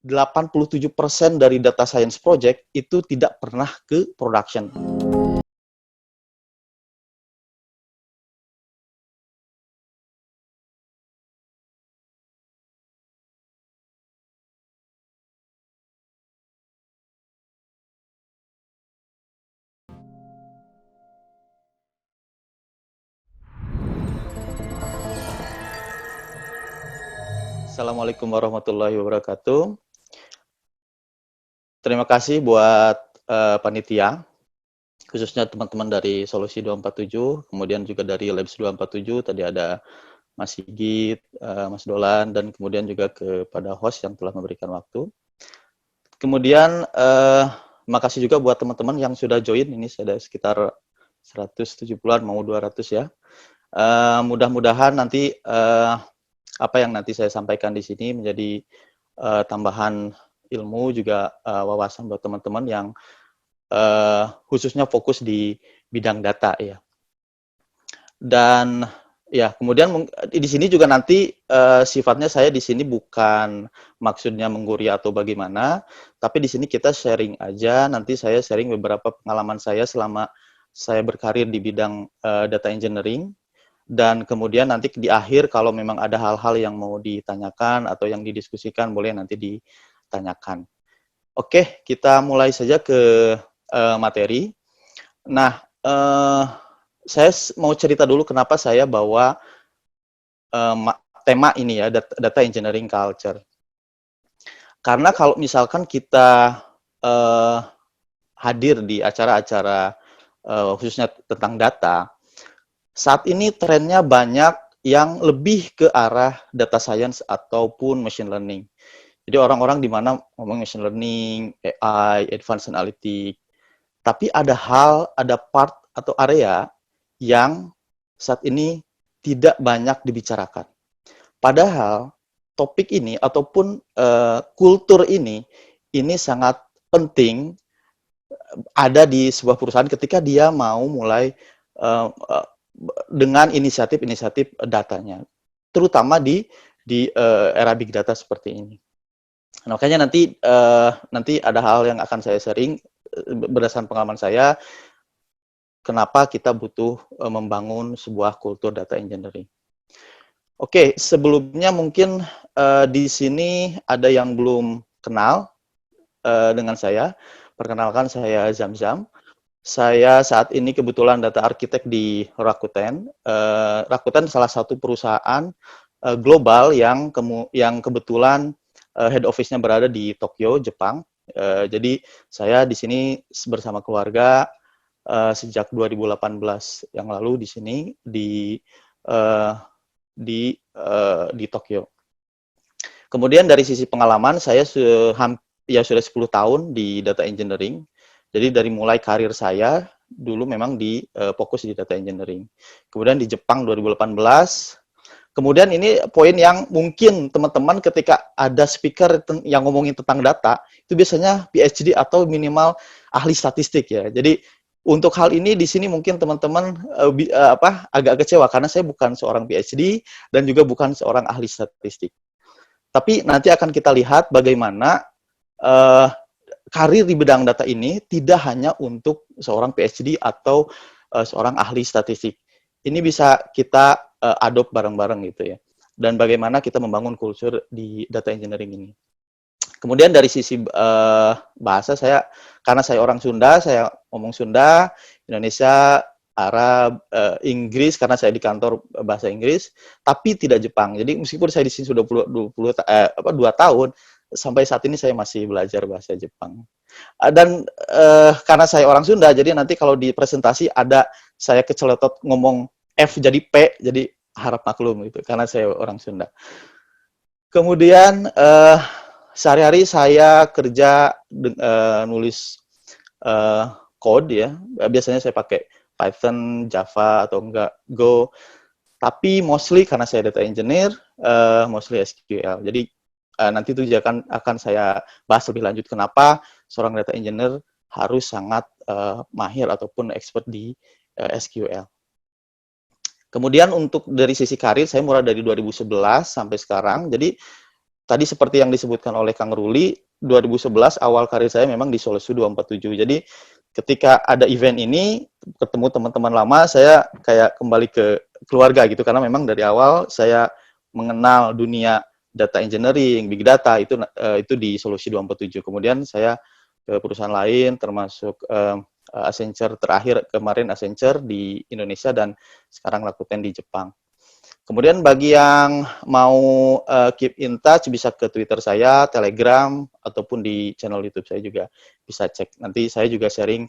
87% dari data science project itu tidak pernah ke production. Assalamualaikum warahmatullahi wabarakatuh. Terima kasih buat panitia, khususnya teman-teman dari Solusi 247, kemudian juga dari Labs 247, tadi ada Mas Sigit, Mas Dolan, dan kemudian juga kepada host yang telah memberikan waktu. Kemudian, makasih juga buat teman-teman yang sudah join, ini ada sekitar 170-an, mau 200 ya. Mudah-mudahan nanti apa yang nanti saya sampaikan di sini menjadi tambahan ilmu juga wawasan buat teman-teman yang khususnya fokus di bidang data ya. Dan ya kemudian di sini juga nanti sifatnya saya di sini bukan maksudnya menggurui atau bagaimana, tapi di sini kita sharing aja. Nanti saya sharing beberapa pengalaman saya selama saya berkarir di bidang data engineering. Dan kemudian nanti di akhir kalau memang ada hal-hal yang mau ditanyakan atau yang didiskusikan boleh nanti ditanyakan. Oke, kita mulai saja ke materi. Nah, saya mau cerita dulu kenapa saya bawa tema ini ya, data engineering culture. Karena kalau misalkan kita hadir di acara-acara khususnya tentang data, saat ini trennya banyak yang lebih ke arah data science ataupun machine learning. Jadi orang-orang di mana ngomong machine learning, AI, advanced analytics, tapi ada part atau area yang saat ini tidak banyak dibicarakan. Padahal topik ini ataupun kultur ini sangat penting ada di sebuah perusahaan ketika dia mau mulai uh, uh, dengan inisiatif-inisiatif datanya, terutama di era big data seperti ini. Nah, makanya nanti ada hal yang akan saya sharing berdasarkan pengalaman saya, kenapa kita butuh membangun sebuah kultur data engineering. Oke, sebelumnya mungkin di sini ada yang belum kenal dengan saya. Perkenalkan, saya Zamzam. Saya saat ini kebetulan data arsitek di Rakuten. Rakuten salah satu perusahaan global yang kebetulan head office-nya berada di Tokyo, Jepang. Jadi saya di sini bersama keluarga sejak 2018 yang lalu di sini uh, di Tokyo. Kemudian dari sisi pengalaman saya sudah 10 tahun di data engineering. Jadi dari mulai karir saya dulu memang fokus di data engineering. Kemudian di Jepang 2018. Kemudian ini poin yang mungkin teman-teman ketika ada speaker yang ngomongin tentang data, itu biasanya PhD atau minimal ahli statistik ya. Jadi untuk hal ini di sini mungkin teman-teman agak kecewa karena saya bukan seorang PhD dan juga bukan seorang ahli statistik. Tapi nanti akan kita lihat bagaimana karir di bidang data ini tidak hanya untuk seorang PhD atau seorang ahli statistik. Ini bisa kita adopt bareng-bareng gitu ya. Dan bagaimana kita membangun kultur di data engineering ini. Kemudian dari sisi bahasa karena saya orang Sunda, saya ngomong Sunda, Indonesia, Arab, Inggris karena saya di kantor bahasa Inggris, tapi tidak Jepang. Jadi meskipun saya di sini sudah 2 tahun, sampai saat ini saya masih belajar bahasa Jepang. Dan karena saya orang Sunda, jadi nanti kalau di presentasi ada saya keceletot ngomong F jadi P, jadi harap maklum gitu, karena saya orang Sunda. Kemudian sehari-hari saya kerja nulis code ya. Biasanya saya pakai Python, Java atau enggak Go. Tapi mostly karena saya data engineer, mostly SQL. Jadi nanti itu akan saya bahas lebih lanjut kenapa seorang data engineer harus sangat mahir ataupun expert di SQL. Kemudian untuk dari sisi karir, saya mulai dari 2011 sampai sekarang. Jadi tadi seperti yang disebutkan oleh Kang Ruli, 2011 awal karir saya memang di Solusi 247. Jadi ketika ada event ini, ketemu teman-teman lama, saya kayak kembali ke keluarga gitu, karena memang dari awal saya mengenal dunia data engineering, big data itu di Solusi 247. Kemudian saya ke perusahaan lain, termasuk Accenture, terakhir kemarin Accenture di Indonesia, dan sekarang Rakuten di Jepang. Kemudian bagi yang mau keep in touch, bisa ke Twitter saya, Telegram, ataupun di channel YouTube saya juga bisa cek. Nanti saya juga sharing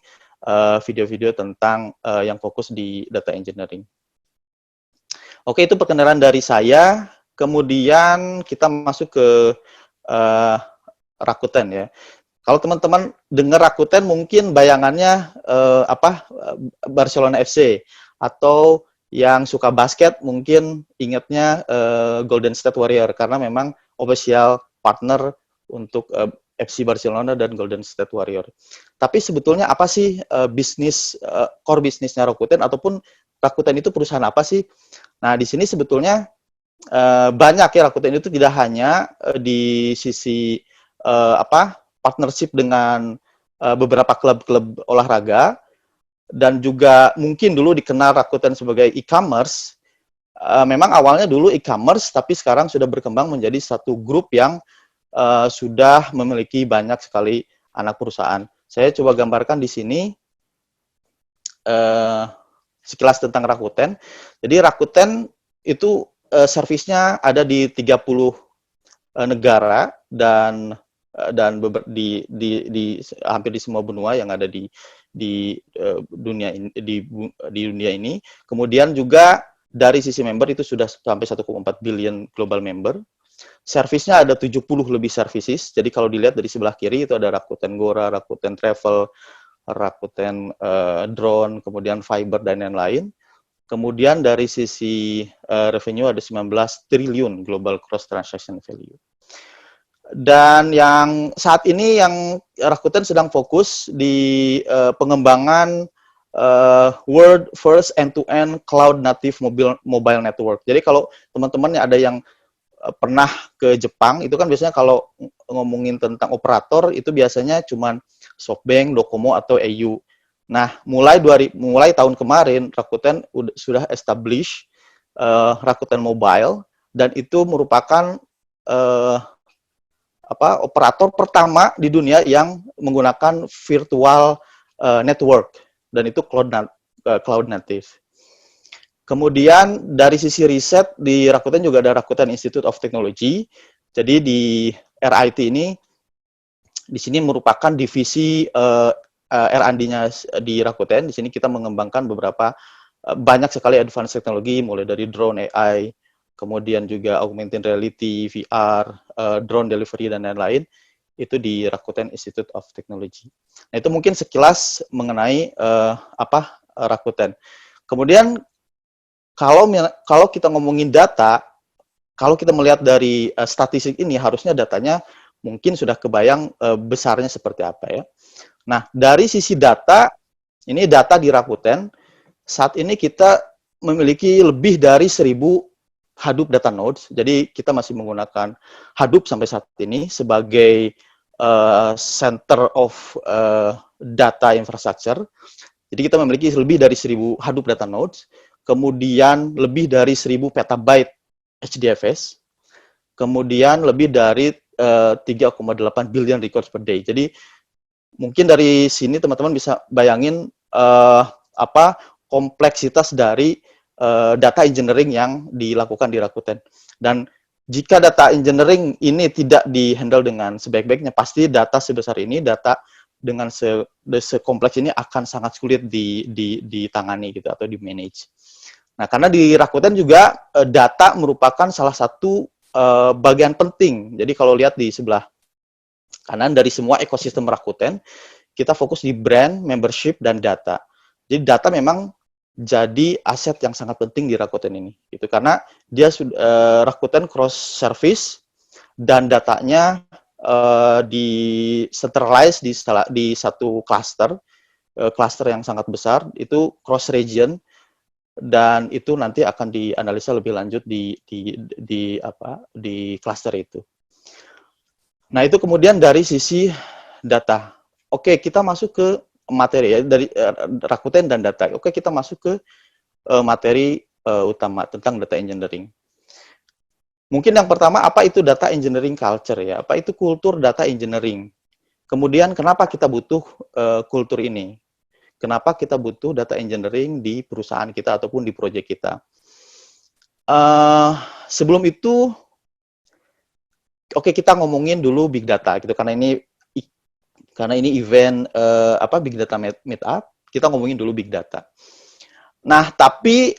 video-video tentang yang fokus di data engineering. Oke, itu perkenalan dari saya. Kemudian kita masuk ke Rakuten ya. Kalau teman-teman dengar Rakuten, mungkin bayangannya Barcelona FC, atau yang suka basket mungkin ingatnya Golden State Warrior, karena memang official partner untuk FC Barcelona dan Golden State Warrior. Tapi sebetulnya apa sih core bisnisnya Rakuten, ataupun Rakuten itu perusahaan apa sih? Nah, di sini sebetulnya banyak ya. Rakuten itu tidak hanya di sisi partnership dengan beberapa klub-klub olahraga, dan juga mungkin dulu dikenal Rakuten sebagai e-commerce. Memang awalnya dulu e-commerce, tapi sekarang sudah berkembang menjadi satu grup yang sudah memiliki banyak sekali anak perusahaan. Saya coba gambarkan di sini sekilas tentang Rakuten. Jadi Rakuten itu servisnya ada di 30 negara, dan di hampir di semua benua yang ada di dunia ini. Kemudian juga dari sisi member itu sudah sampai 1,4 billion global member. Servisnya ada 70 lebih services. Jadi kalau dilihat dari sebelah kiri itu ada Rakuten Gora, Rakuten Travel, Rakuten Drone, kemudian Fiber, dan lain-lain. Kemudian dari sisi revenue ada 19 triliun global cross transaction value. Dan yang saat ini yang Rakuten sedang fokus di pengembangan world first end-to-end cloud native mobile network. Jadi kalau teman-teman ada yang pernah ke Jepang, itu kan biasanya kalau ngomongin tentang operator itu biasanya cuman SoftBank, Docomo, atau au. Nah, mulai tahun kemarin Rakuten sudah establish Rakuten Mobile, dan itu merupakan operator pertama di dunia yang menggunakan virtual network, dan itu cloud native. Kemudian dari sisi riset di Rakuten juga ada Rakuten Institute of Technology. Jadi di RIT ini di sini merupakan divisi R&D-nya di Rakuten. Di sini kita mengembangkan beberapa banyak sekali advance teknologi, mulai dari drone AI, kemudian juga augmented reality, VR, drone delivery, dan lain-lain, itu di Rakuten Institute of Technology. Nah, itu mungkin sekilas mengenai Rakuten. Kemudian kalau kita ngomongin data, kalau kita melihat dari statistik ini, harusnya datanya mungkin sudah kebayang besarnya seperti apa ya. Nah, dari sisi data, ini data di Rakuten, saat ini kita memiliki lebih dari 1.000 Hadoop data nodes. Jadi kita masih menggunakan Hadoop sampai saat ini sebagai center of data infrastructure. Jadi kita memiliki lebih dari 1.000 Hadoop data nodes, kemudian lebih dari 1.000 petabyte HDFS, kemudian lebih dari 3,8 billion records per day. Jadi mungkin dari sini teman-teman bisa bayangin kompleksitas dari data engineering yang dilakukan di Rakuten. Dan jika data engineering ini tidak di-handle dengan sebaik-baiknya, pasti data sebesar ini, data dengan sekompleks ini akan sangat sulit ditangani gitu, atau di-manage. Nah, karena di Rakuten juga data merupakan salah satu bagian penting. Jadi kalau lihat di sebelah kanan, dari semua ekosistem Rakuten, kita fokus di brand, membership, dan data. Jadi data memang jadi aset yang sangat penting di Rakuten ini. Itu karena dia Rakuten cross service, dan datanya di centralize di satu cluster yang sangat besar, itu cross region, dan itu nanti akan dianalisa lebih lanjut di cluster itu. Nah, itu kemudian dari sisi data. Oke, kita masuk ke materi ya, dari Rakuten dan data. Oke, kita masuk ke materi utama tentang data engineering. Mungkin yang pertama, apa itu data engineering culture ya? Apa itu kultur data engineering? Kemudian kenapa kita butuh kultur ini? Kenapa kita butuh data engineering di perusahaan kita ataupun di proyek kita? Uh, Sebelum itu, oke, kita ngomongin dulu big data gitu, karena ini event big data meet up, kita ngomongin dulu big data. Nah, tapi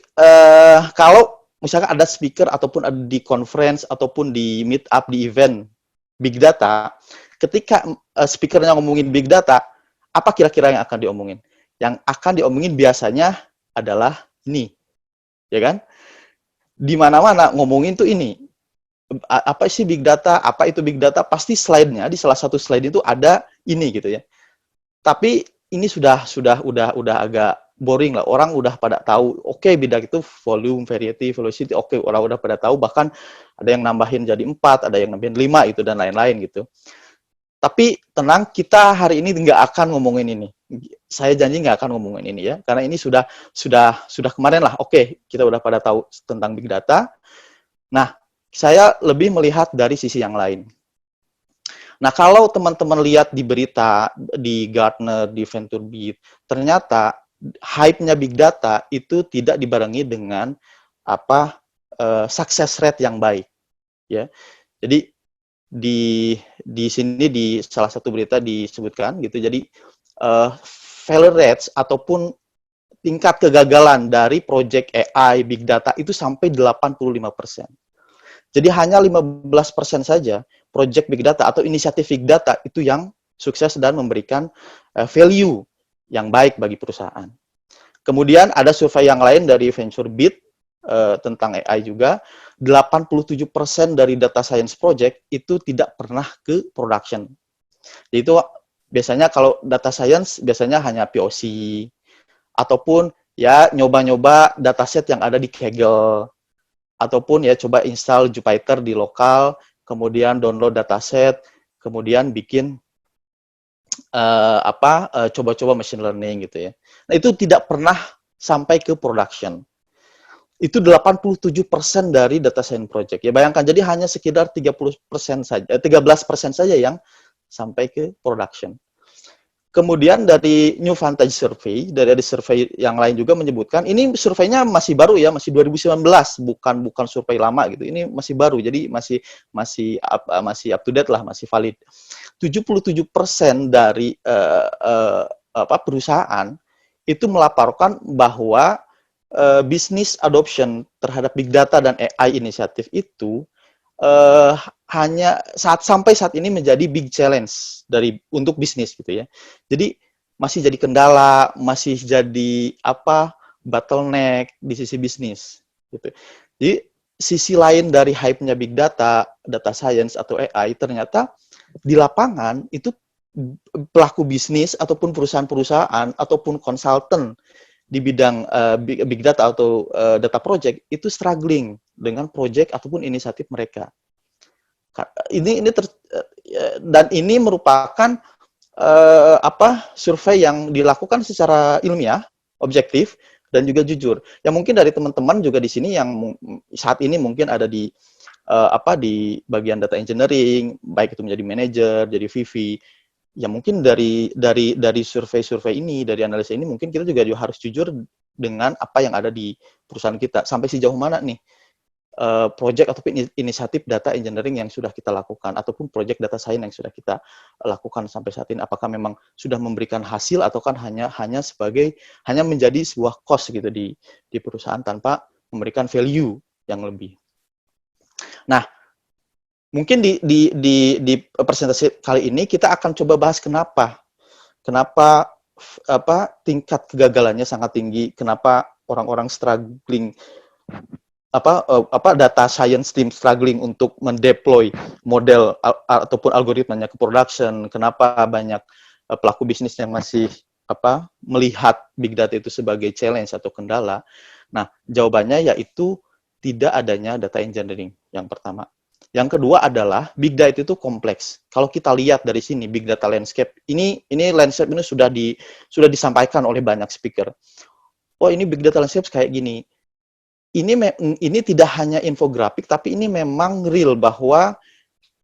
kalau misalkan ada speaker ataupun ada di conference ataupun di meet up di event big data, ketika speakernya ngomongin big data, apa kira-kira yang akan diomongin? Yang akan diomongin biasanya adalah ini, ya kan? Di mana-mana ngomongin tuh ini. Apa sih big data? Apa itu big data? Pasti slide-nya di salah satu slide itu ada ini gitu ya. Tapi ini udah agak boring lah. Orang udah pada tahu. Oke, big data itu volume, variety, velocity. Oke, orang udah pada tahu. Bahkan ada yang nambahin jadi 4, ada yang nambahin 5 itu dan lain-lain gitu. Tapi tenang, kita hari ini nggak akan ngomongin ini. Saya janji nggak akan ngomongin ini ya, karena ini sudah kemarin lah. Oke, kita udah pada tahu tentang big data. Nah, saya lebih melihat dari sisi yang lain. Nah, kalau teman-teman lihat di berita, di Gartner, di VentureBeat, ternyata hype-nya big data itu tidak dibarengi dengan success rate yang baik, ya. Jadi di sini di salah satu berita disebutkan gitu. Jadi failure rates ataupun tingkat kegagalan dari project AI big data itu sampai 85%. Jadi hanya 15% saja project big data atau inisiatif big data itu yang sukses dan memberikan value yang baik bagi perusahaan. Kemudian ada survei yang lain dari VentureBeat tentang AI juga, 87% dari data science project itu tidak pernah ke production. Jadi itu biasanya kalau data science biasanya hanya POC ataupun ya nyoba-nyoba dataset yang ada di Kaggle ataupun ya coba install Jupyter di lokal, kemudian download dataset, kemudian bikin coba-coba machine learning gitu ya. Nah, itu tidak pernah sampai ke production. Itu 87% dari data science project. Ya bayangkan, jadi hanya sekitar 30% saja, 13% saja yang sampai ke production. Kemudian dari New Vantage Survey, dari survei yang lain juga menyebutkan, ini surveinya masih baru ya, masih 2019, bukan survei lama gitu. Ini masih baru, jadi masih up to date lah, masih valid. 77% dari perusahaan itu melaporkan bahwa bisnis adoption terhadap big data dan AI inisiatif itu hanya sampai saat ini menjadi big challenge untuk bisnis gitu ya. Jadi masih jadi kendala, masih jadi bottleneck di sisi bisnis gitu. Jadi sisi lain dari hype-nya big data, data science atau AI ternyata di lapangan itu pelaku bisnis ataupun perusahaan-perusahaan ataupun konsultan di bidang big data atau data project itu struggling dengan project ataupun inisiatif mereka. Dan ini merupakan survei yang dilakukan secara ilmiah, objektif dan juga jujur. Ya mungkin dari teman-teman juga di sini yang saat ini mungkin ada di di bagian data engineering, baik itu menjadi manajer, jadi VP, ya mungkin dari survei-survei ini, dari analisa ini mungkin kita juga harus jujur dengan apa yang ada di perusahaan kita. Sampai sejauh mana nih project ataupun inisiatif data engineering yang sudah kita lakukan ataupun project data science yang sudah kita lakukan sampai saat ini, apakah memang sudah memberikan hasil atau kan hanya menjadi sebuah cost gitu di perusahaan tanpa memberikan value yang lebih. Nah, mungkin di presentasi kali ini kita akan coba bahas kenapa tingkat kegagalannya sangat tinggi, kenapa orang-orang struggling data science team struggling untuk mendeploy model ataupun algoritmanya ke production, kenapa banyak pelaku bisnis yang masih melihat big data itu sebagai challenge atau kendala. Nah, jawabannya yaitu tidak adanya data engineering yang pertama. Yang kedua adalah big data itu kompleks. Kalau kita lihat dari sini big data landscape, ini landscape ini sudah disampaikan oleh banyak speaker. Oh, ini big data landscape kayak gini. Ini tidak hanya infografik, tapi ini memang real bahwa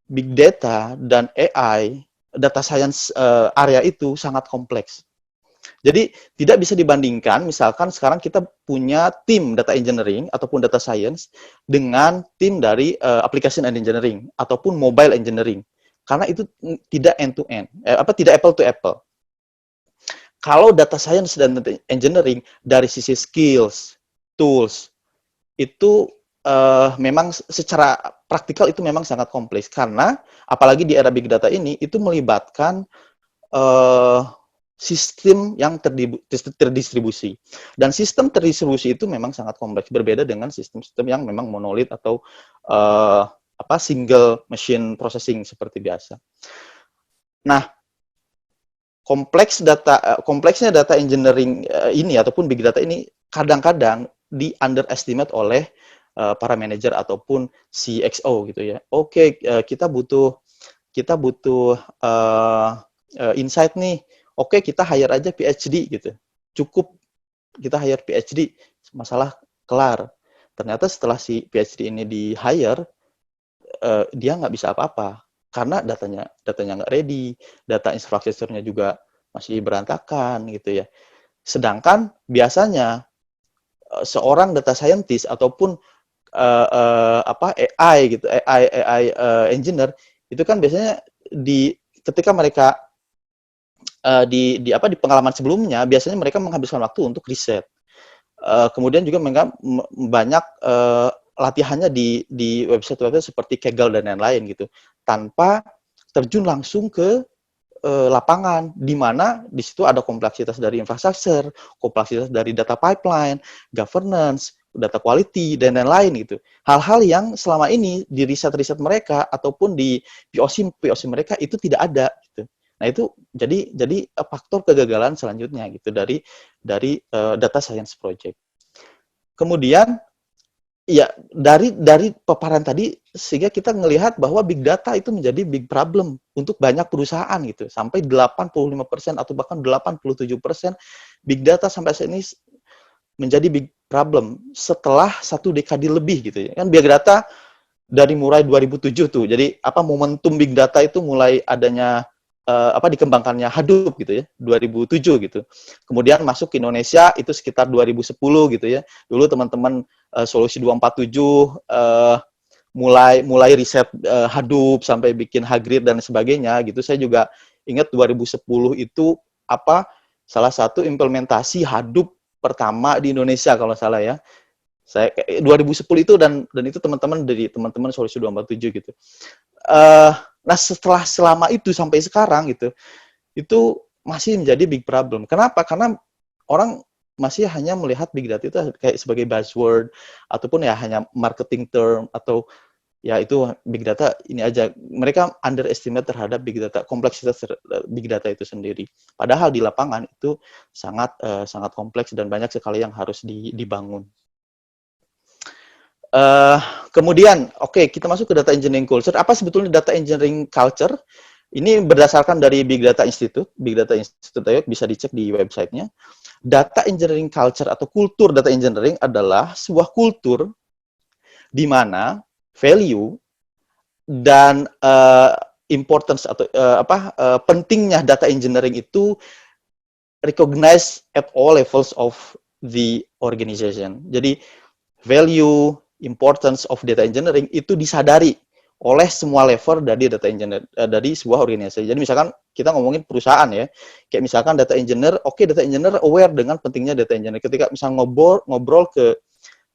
big data dan AI, data science area itu sangat kompleks. Jadi tidak bisa dibandingkan, misalkan sekarang kita punya tim data engineering ataupun data science dengan tim dari application engineering ataupun mobile engineering, karena itu tidak end to end, tidak apple to apple. Kalau data science dan data engineering dari sisi skills, tools, itu memang secara praktikal itu memang sangat kompleks, karena apalagi di era big data ini itu melibatkan sistem yang terdistribusi, dan sistem terdistribusi itu memang sangat kompleks, berbeda dengan sistem-sistem yang memang monolit atau single machine processing seperti biasa. Nah, kompleksnya data engineering ini ataupun big data ini kadang-kadang di underestimate oleh para manajer ataupun CXO gitu ya. Oke, kita butuh insight nih. Oke, kita hire aja PhD gitu. Cukup kita hire PhD, masalah kelar. Ternyata setelah si PhD ini di hire, dia nggak bisa apa-apa karena datanya nggak ready, data infrastrukturnya juga masih berantakan gitu ya. Sedangkan biasanya seorang data scientist ataupun AI gitu, AI engineer itu kan biasanya ketika mereka di pengalaman sebelumnya biasanya mereka menghabiskan waktu untuk riset. Kemudian juga mereka banyak latihannya di website-website seperti Kaggle dan lain-lain gitu, tanpa terjun langsung ke lapangan, di mana di situ ada kompleksitas dari infrastruktur, kompleksitas dari data pipeline, governance, data quality, dan lain-lain gitu. Hal-hal yang selama ini di riset-riset mereka ataupun di POC mereka itu tidak ada gitu. Nah, itu jadi faktor kegagalan selanjutnya gitu dari data science project. Kemudian ya dari paparan tadi sehingga kita melihat bahwa big data itu menjadi big problem untuk banyak perusahaan gitu. Sampai 85% atau bahkan 87% big data sampai saat ini menjadi big problem setelah 1 dekade lebih gitu ya. Kan big data dari mulai 2007 tuh. Jadi momentum big data itu mulai adanya dikembangkannya Hadoop gitu ya, 2007 gitu. Kemudian masuk ke Indonesia itu sekitar 2010 gitu ya. Dulu teman-teman Solusi 247 mulai riset Hadoop sampai bikin Hagrid dan sebagainya gitu. Saya juga ingat 2010 itu salah satu implementasi Hadoop pertama di Indonesia kalau salah ya. Saya 2010 itu dan itu teman-teman Solusi 247 gitu. Nah, selama itu sampai sekarang gitu, itu masih menjadi big problem. Kenapa? Karena orang masih hanya melihat big data itu kayak sebagai buzzword ataupun ya hanya marketing term atau ya itu big data ini aja. Mereka underestimate terhadap big data, kompleksitas big data itu sendiri. Padahal di lapangan itu sangat kompleks dan banyak sekali yang harus dibangun. Kemudian, kita masuk ke data engineering culture. Apa sebetulnya data engineering culture? Ini berdasarkan dari Big Data Institute. Big Data Institute bisa dicek di websitenya. Data engineering culture atau kultur data engineering adalah sebuah kultur di mana value dan importance atau pentingnya data engineering itu recognized at all levels of the organization. Jadi value, importance of data engineering itu disadari oleh semua level dari data engineer dari sebuah organisasi. Jadi misalkan kita ngomongin perusahaan ya, kayak misalkan data engineer, data engineer aware dengan pentingnya data engineer. Ketika misalnya ngobrol ke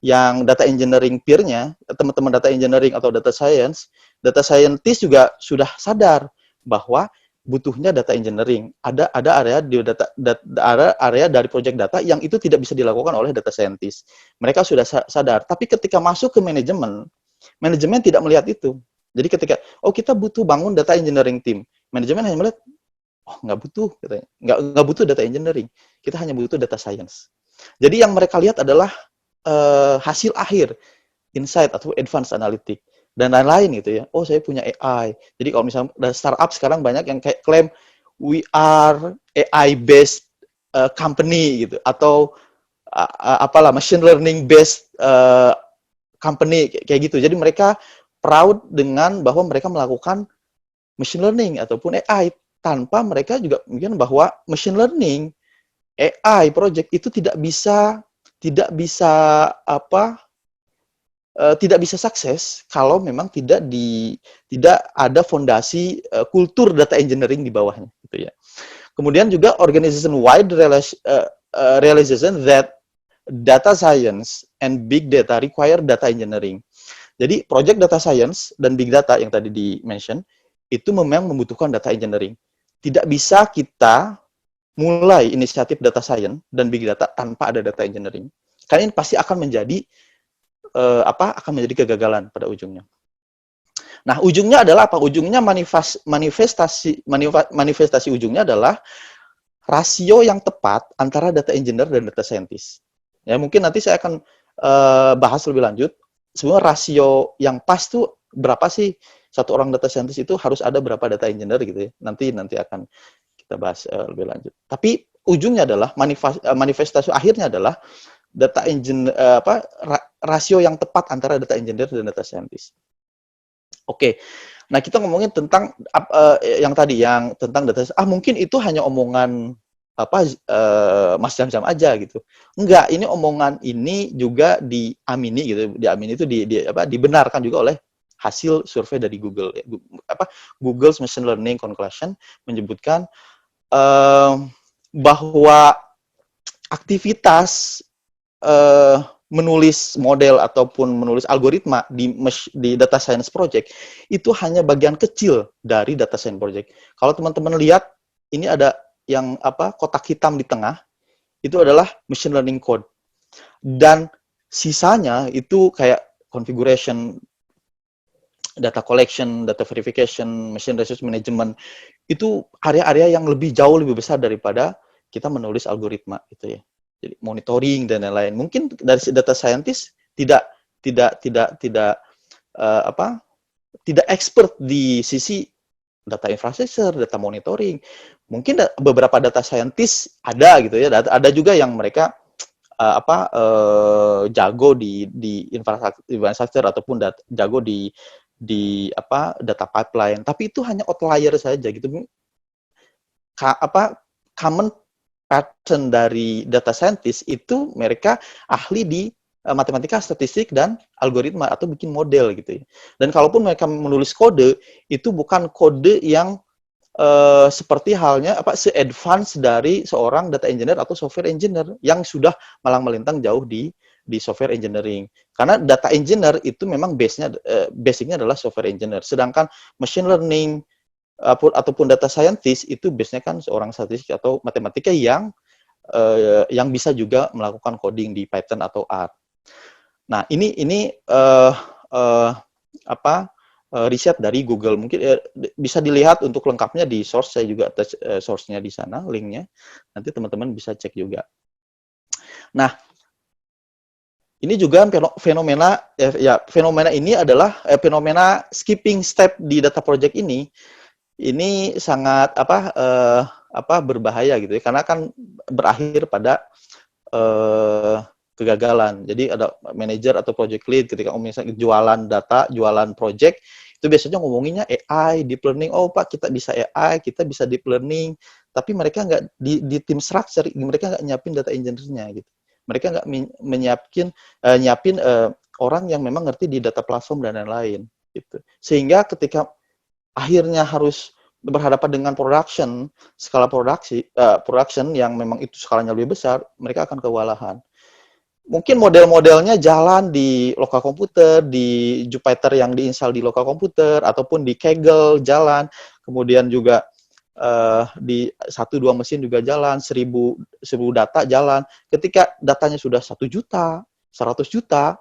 yang data engineering peer-nya, teman-teman data engineering atau data scientist juga sudah sadar bahwa butuhnya data engineering. Ada area di area dari project data yang itu tidak bisa dilakukan oleh data scientist. Mereka sudah sadar. Tapi ketika masuk ke manajemen tidak melihat itu. Jadi ketika kita butuh bangun data engineering team, manajemen hanya melihat nggak butuh, katanya. Nggak butuh data engineering. Kita hanya butuh data science. Jadi yang mereka lihat adalah hasil akhir, insight atau advanced analytic. dan lain-lain gitu ya. Oh, saya punya AI. Jadi kalau misalnya startup sekarang banyak yang kayak klaim we are AI based company gitu, atau apalah machine learning based company kayak gitu. Jadi mereka proud dengan bahwa mereka melakukan machine learning ataupun AI, tanpa mereka juga mungkin bahwa machine learning AI project itu tidak bisa apa tidak bisa sukses kalau memang tidak ada fondasi kultur data engineering di bawahnya gitu ya. Kemudian juga organization wide realization that data science and big data require data engineering. Jadi project data science dan big data yang tadi di-mention itu memang membutuhkan data engineering. Tidak bisa kita mulai inisiatif data science dan big data tanpa ada data engineering. Karena ini pasti akan menjadi kegagalan pada ujungnya. Nah, ujungnya adalah apa? Ujungnya manifestasi ujungnya adalah rasio yang tepat antara data engineer dan data scientist. Ya, mungkin nanti saya akan bahas lebih lanjut. Sebenarnya rasio yang pas tuh berapa sih satu orang data scientist itu harus ada berapa data engineer gitu ya. Nanti akan kita bahas lebih lanjut. Tapi ujungnya adalah manifestasi akhirnya adalah data engineer rasio yang tepat antara data engineer dan data scientist. Oke. Nah, kita ngomongin tentang yang tadi yang tentang data mungkin itu hanya omongan Mas Jam-Jam aja gitu. Enggak, ini omongan ini juga diamini gitu. Diamini itu dibenarkan juga oleh hasil survei dari Google ya. Google's Machine Learning Conclusion menyebutkan bahwa aktivitas menulis model ataupun menulis algoritma di data science project itu hanya bagian kecil dari data science project. Kalau teman-teman lihat ini ada yang kotak hitam di tengah itu adalah machine learning code, dan sisanya itu kayak configuration, data collection, data verification, machine resource management, itu area-area yang lebih besar daripada kita menulis algoritma gitu ya. Jadi monitoring dan lain-lain. Mungkin dari data scientist tidak expert di sisi data infrastructure, data monitoring. Mungkin beberapa data scientist ada gitu ya. Ada juga yang mereka jago di infrastructure ataupun jago di data pipeline. Tapi itu hanya outlier saja gitu. Common pattern dari data scientist itu mereka ahli di matematika, statistik, dan algoritma atau bikin model gitu ya. Dan kalaupun mereka menulis kode, itu bukan kode yang seperti halnya se-advance dari seorang data engineer atau software engineer yang sudah malang melintang jauh di software engineering. Karena data engineer itu memang basicnya adalah software engineer. Sedangkan machine learning ataupun data scientist itu biasanya kan seorang statistik atau matematika yang bisa juga melakukan coding di Python atau R. Nah, ini riset dari Google. Mungkin bisa dilihat untuk lengkapnya di source, saya juga attach source-nya di sana, linknya. Nanti teman-teman bisa cek juga. Nah, ini juga fenomena ini adalah fenomena skipping step di data project ini sangat berbahaya gitu ya, karena kan berakhir pada kegagalan. Jadi ada manajer atau project lead ketika misalnya jualan data, jualan project, itu biasanya ngomonginnya AI, deep learning. Oh Pak, kita bisa AI, kita bisa deep learning, tapi mereka nggak di tim structure, mereka nggak nyiapin data engineer-nya gitu. Mereka nggak nyiapin orang yang memang ngerti di data platform dan lain-lain gitu. Sehingga ketika akhirnya harus berhadapan dengan skala production yang memang itu skalanya lebih besar, mereka akan kewalahan. Mungkin model-modelnya jalan di lokal komputer, di Jupyter yang diinstal di lokal komputer, ataupun di Kaggle jalan, kemudian juga di 1-2 mesin juga jalan, 1000 data jalan. Ketika datanya sudah 1 juta, 100 juta,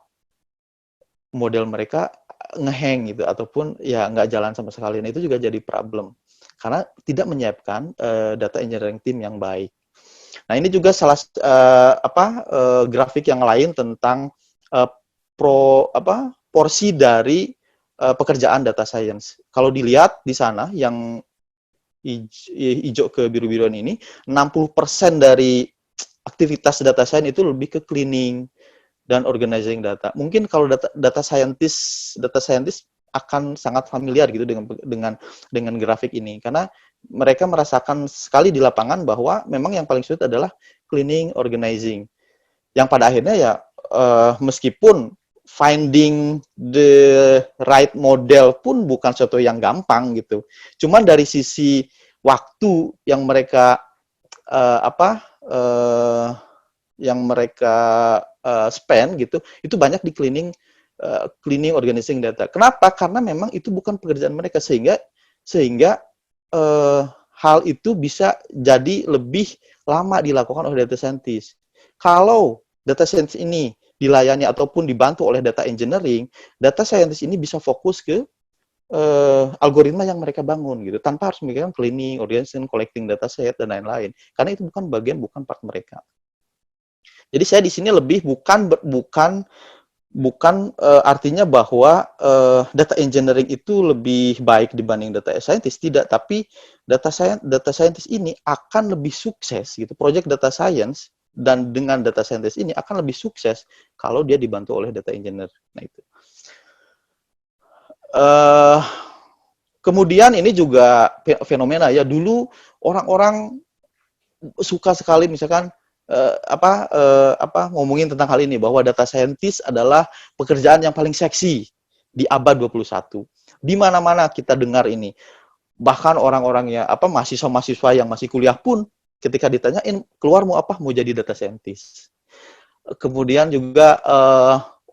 model mereka ngehang gitu, ataupun ya nggak jalan sama sekali. Nah, itu juga jadi problem karena tidak menyiapkan data engineering team yang baik. Nah, ini juga salah grafik yang lain tentang porsi dari pekerjaan data science. Kalau dilihat di sana yang hijau ke biru-biruan ini, 60% dari aktivitas data science itu lebih ke cleaning dan organizing data. Mungkin kalau data scientist akan sangat familiar gitu dengan grafik ini karena mereka merasakan sekali di lapangan bahwa memang yang paling sulit adalah cleaning, organizing. Yang pada akhirnya ya meskipun finding the right model pun bukan sesuatu yang gampang gitu. Cuman dari sisi waktu yang mereka yang mereka spend gitu, itu banyak di cleaning organizing data. Kenapa? Karena memang itu bukan pekerjaan mereka sehingga hal itu bisa jadi lebih lama dilakukan oleh data scientist. Kalau data scientist ini dilayani ataupun dibantu oleh data engineering, data scientist ini bisa fokus ke algoritma yang mereka bangun gitu, tanpa harus memikirkan cleaning, organizing, collecting data set dan lain-lain. Karena itu bukan part mereka. Jadi saya di sini lebih bukan artinya bahwa data engineering itu lebih baik dibanding data scientist, tidak, tapi data scientist ini akan lebih sukses gitu. Project data science dan dengan data scientist ini akan lebih sukses kalau dia dibantu oleh data engineer. Nah itu. Kemudian ini juga fenomena ya, dulu orang-orang suka sekali misalkan ngomongin tentang hal ini bahwa data scientist adalah pekerjaan yang paling seksi di abad 21. Di mana-mana kita dengar ini. Bahkan orang-orangnya mahasiswa-mahasiswa yang masih kuliah pun ketika ditanyain keluar mau apa? Mau jadi data scientist. Kemudian juga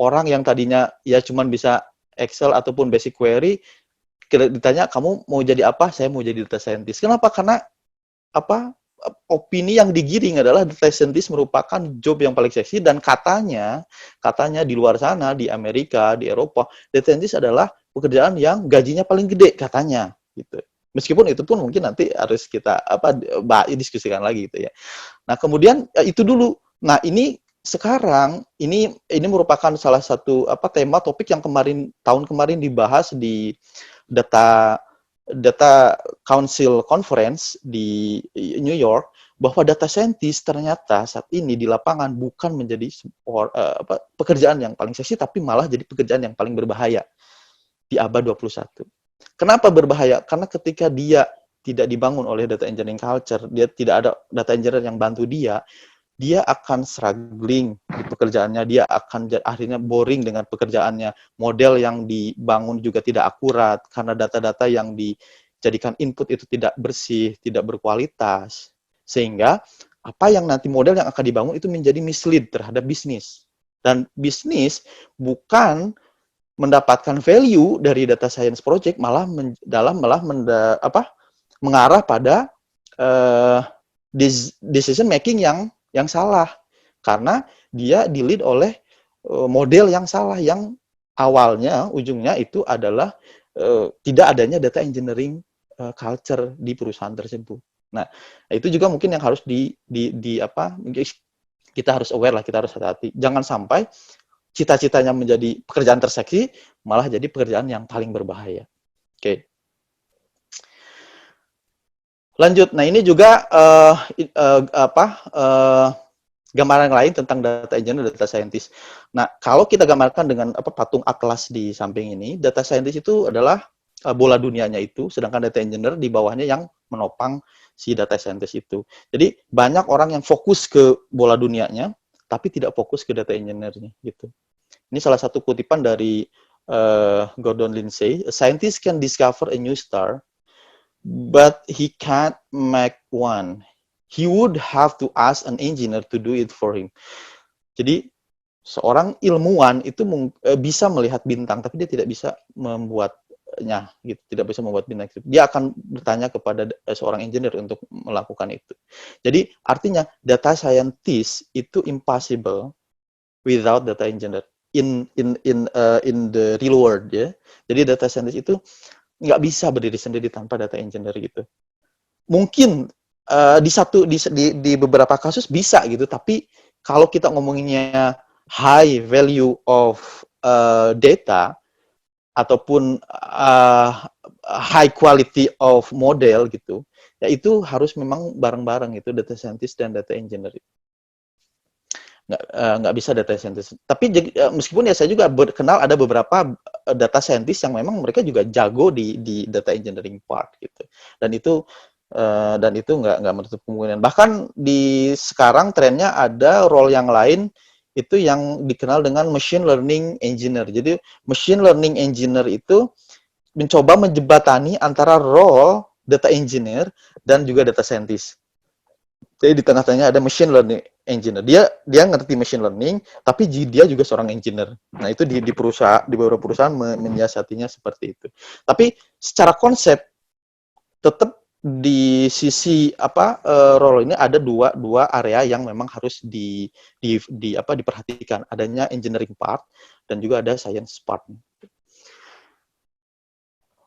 orang yang tadinya ya cuman bisa Excel ataupun basic query ditanya kamu mau jadi apa? Saya mau jadi data scientist. Kenapa? Karena opini yang digiring adalah data scientist merupakan job yang paling seksi dan katanya di luar sana, di Amerika, di Eropa, data scientist adalah pekerjaan yang gajinya paling gede katanya gitu. Meskipun itu pun mungkin nanti harus kita diskusikan lagi gitu ya. Nah, kemudian itu dulu. Nah, ini sekarang ini merupakan salah satu tema topik yang tahun kemarin dibahas di Data Council Conference di New York, bahwa data scientist ternyata saat ini di lapangan bukan menjadi pekerjaan yang paling seksi, tapi malah jadi pekerjaan yang paling berbahaya di abad 21. Kenapa berbahaya? Karena ketika dia tidak dibangun oleh data engineering culture, dia tidak ada data engineer yang bantu dia akan struggling di pekerjaannya, dia akan akhirnya boring dengan pekerjaannya, model yang dibangun juga tidak akurat, karena data-data yang dijadikan input itu tidak bersih, tidak berkualitas, sehingga apa yang nanti model yang akan dibangun itu menjadi mislead terhadap bisnis. Dan bisnis bukan mendapatkan value dari data science project, malah mengarah pada decision making yang salah, karena dia di-lead oleh model yang salah, yang awalnya ujungnya itu adalah tidak adanya data engineering culture di perusahaan tersebut. Nah, itu juga mungkin yang harus kita harus aware lah, kita harus hati-hati. Jangan sampai cita-citanya menjadi pekerjaan terseksi malah jadi pekerjaan yang paling berbahaya. Oke. Lanjut. Nah, ini juga gambaran lain tentang data engineer dan data scientist. Nah, kalau kita gambarkan dengan patung atlas di samping ini, data scientist itu adalah bola dunianya itu, sedangkan data engineer di bawahnya yang menopang si data scientist itu. Jadi banyak orang yang fokus ke bola dunianya, tapi tidak fokus ke data engineer-nya gitu. Ini salah satu kutipan dari Gordon Lindsay. A scientist can discover a new star, but he can't make one. He would have to ask an engineer to do it for him. Jadi seorang ilmuwan itu bisa melihat bintang, tapi dia tidak bisa membuatnya, gitu. Tidak bisa membuat bintang itu. Dia akan bertanya kepada seorang engineer untuk melakukan itu. Jadi artinya data scientist itu impossible without data engineer in the real world ya. Jadi data scientist itu nggak bisa berdiri sendiri tanpa data engineer gitu. Mungkin di beberapa kasus bisa gitu, tapi kalau kita ngomonginnya high value of data ataupun high quality of model gitu, ya itu harus memang bareng-bareng itu data scientist dan data engineer. Nggak bisa data scientist. Tapi meskipun ya saya juga kenal ada beberapa data scientist yang memang mereka juga jago di data engineering part gitu. Dan itu nggak menutup kemungkinan. Bahkan di sekarang trennya ada role yang lain itu yang dikenal dengan machine learning engineer. Jadi machine learning engineer itu mencoba menjembatani antara role data engineer dan juga data scientist. Jadi di tengah-tengahnya ada machine learning engineer. Dia ngerti machine learning, tapi dia juga seorang engineer. Nah itu di beberapa perusahaan menyiasatinya seperti itu. Tapi secara konsep tetap di sisi role ini ada dua area yang memang harus diperhatikan. Adanya engineering part dan juga ada science part.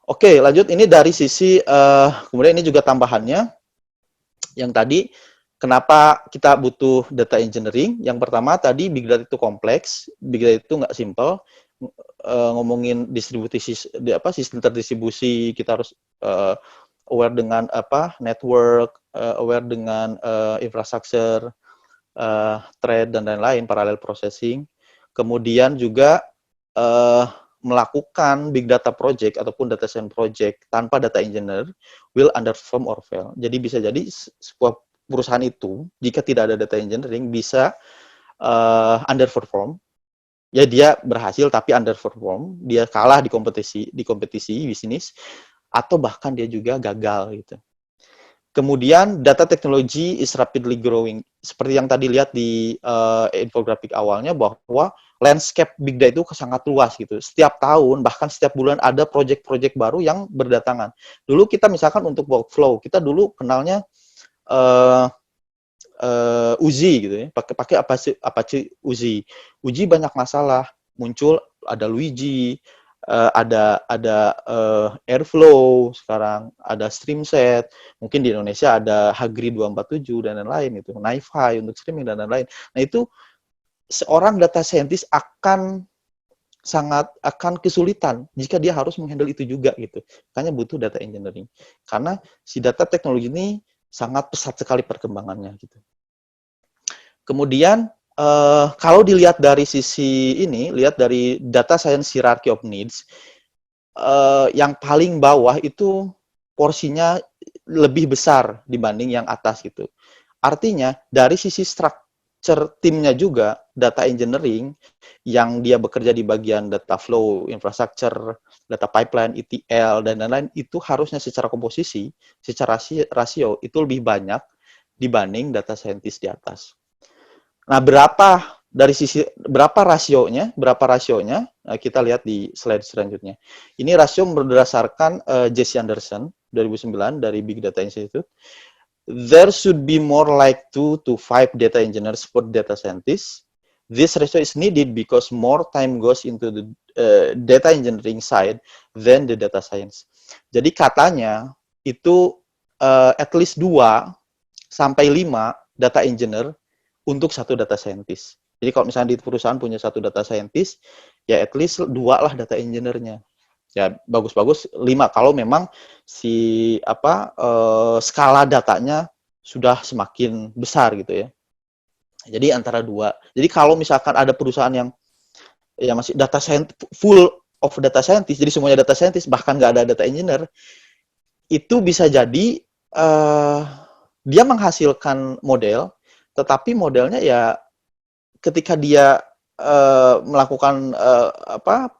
Oke, lanjut ini dari sisi kemudian ini juga tambahannya yang tadi. Kenapa kita butuh data engineering? Yang pertama tadi big data itu kompleks, big data itu nggak simple. Ngomongin sistem terdistribusi, kita harus aware dengan network, aware dengan infrastructure, thread dan lain-lain, parallel processing. Kemudian juga melakukan big data project ataupun data science project tanpa data engineer will underperform or fail. Jadi bisa jadi sebuah perusahaan itu jika tidak ada data engineering bisa underperform. Ya dia berhasil tapi underperform, dia kalah di kompetisi bisnis atau bahkan dia juga gagal gitu. Kemudian data technology is rapidly growing. Seperti yang tadi lihat di infografik awalnya bahwa landscape big data itu sangat luas gitu. Setiap tahun bahkan setiap bulan ada project-project baru yang berdatangan. Dulu kita misalkan untuk workflow, kita dulu kenalnya Uzi gitu ya, pakai Apache Uzi. Uzi banyak masalah, muncul ada Luigi, ada Airflow sekarang, ada Streamset, mungkin di Indonesia ada Hagri 247 dan lain-lain itu, NiFi untuk streaming dan lain-lain. Nah itu seorang data scientist akan kesulitan jika dia harus menghandle itu juga gitu. Makanya butuh data engineering. Karena si data teknologi ini sangat pesat sekali perkembangannya gitu. Kemudian kalau dilihat dari sisi ini, lihat dari data science hierarchy of needs, yang paling bawah itu porsinya lebih besar dibanding yang atas gitu. Artinya dari sisi structure timnya juga data engineering yang dia bekerja di bagian data flow, infrastructure, data pipeline, ETL dan lain-lain itu harusnya secara komposisi, secara rasio itu lebih banyak dibanding data scientist di atas. Nah, berapa rasionya? Nah, kita lihat di slide selanjutnya. Ini rasio berdasarkan Jesse Anderson 2009 dari Big Data Institute. There should be more like 2 to 5 data engineers per data scientist. This ratio is needed because more time goes into the data engineering side than the data science. Jadi katanya itu at least 2 sampai 5 data engineer untuk satu data scientist. Jadi kalau misalnya di perusahaan punya satu data scientist, ya at least 2 lah data engineer-nya. Ya bagus-bagus 5 kalau memang si skala datanya sudah semakin besar gitu ya. Jadi antara 2. Jadi kalau misalkan ada perusahaan yang ya masih data scientist full of data scientist, jadi semuanya data scientist bahkan nggak ada data engineer, itu bisa jadi dia menghasilkan model, tetapi modelnya ya ketika dia melakukan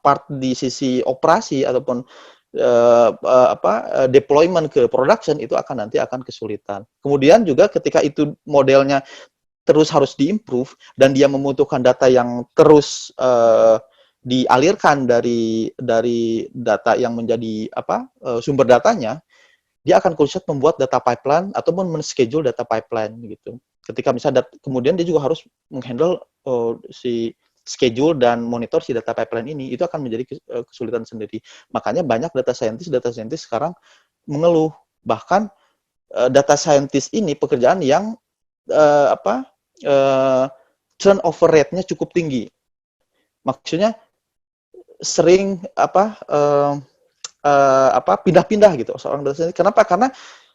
part di sisi operasi ataupun deployment ke production itu nanti akan kesulitan. Kemudian juga ketika itu modelnya terus harus diimprove dan dia membutuhkan data yang terus dialirkan dari data yang menjadi sumber datanya, dia akan kesulitan membuat data pipeline ataupun men-schedule data pipeline gitu. Ketika misalnya kemudian dia juga harus menghandle si schedule dan monitor si data pipeline ini, itu akan menjadi kesulitan sendiri. Makanya banyak data scientist sekarang mengeluh. Bahkan data scientist ini pekerjaan yang turnover rate-nya cukup tinggi. Maksudnya sering pindah-pindah gitu seorang data scientist. Kenapa? Karena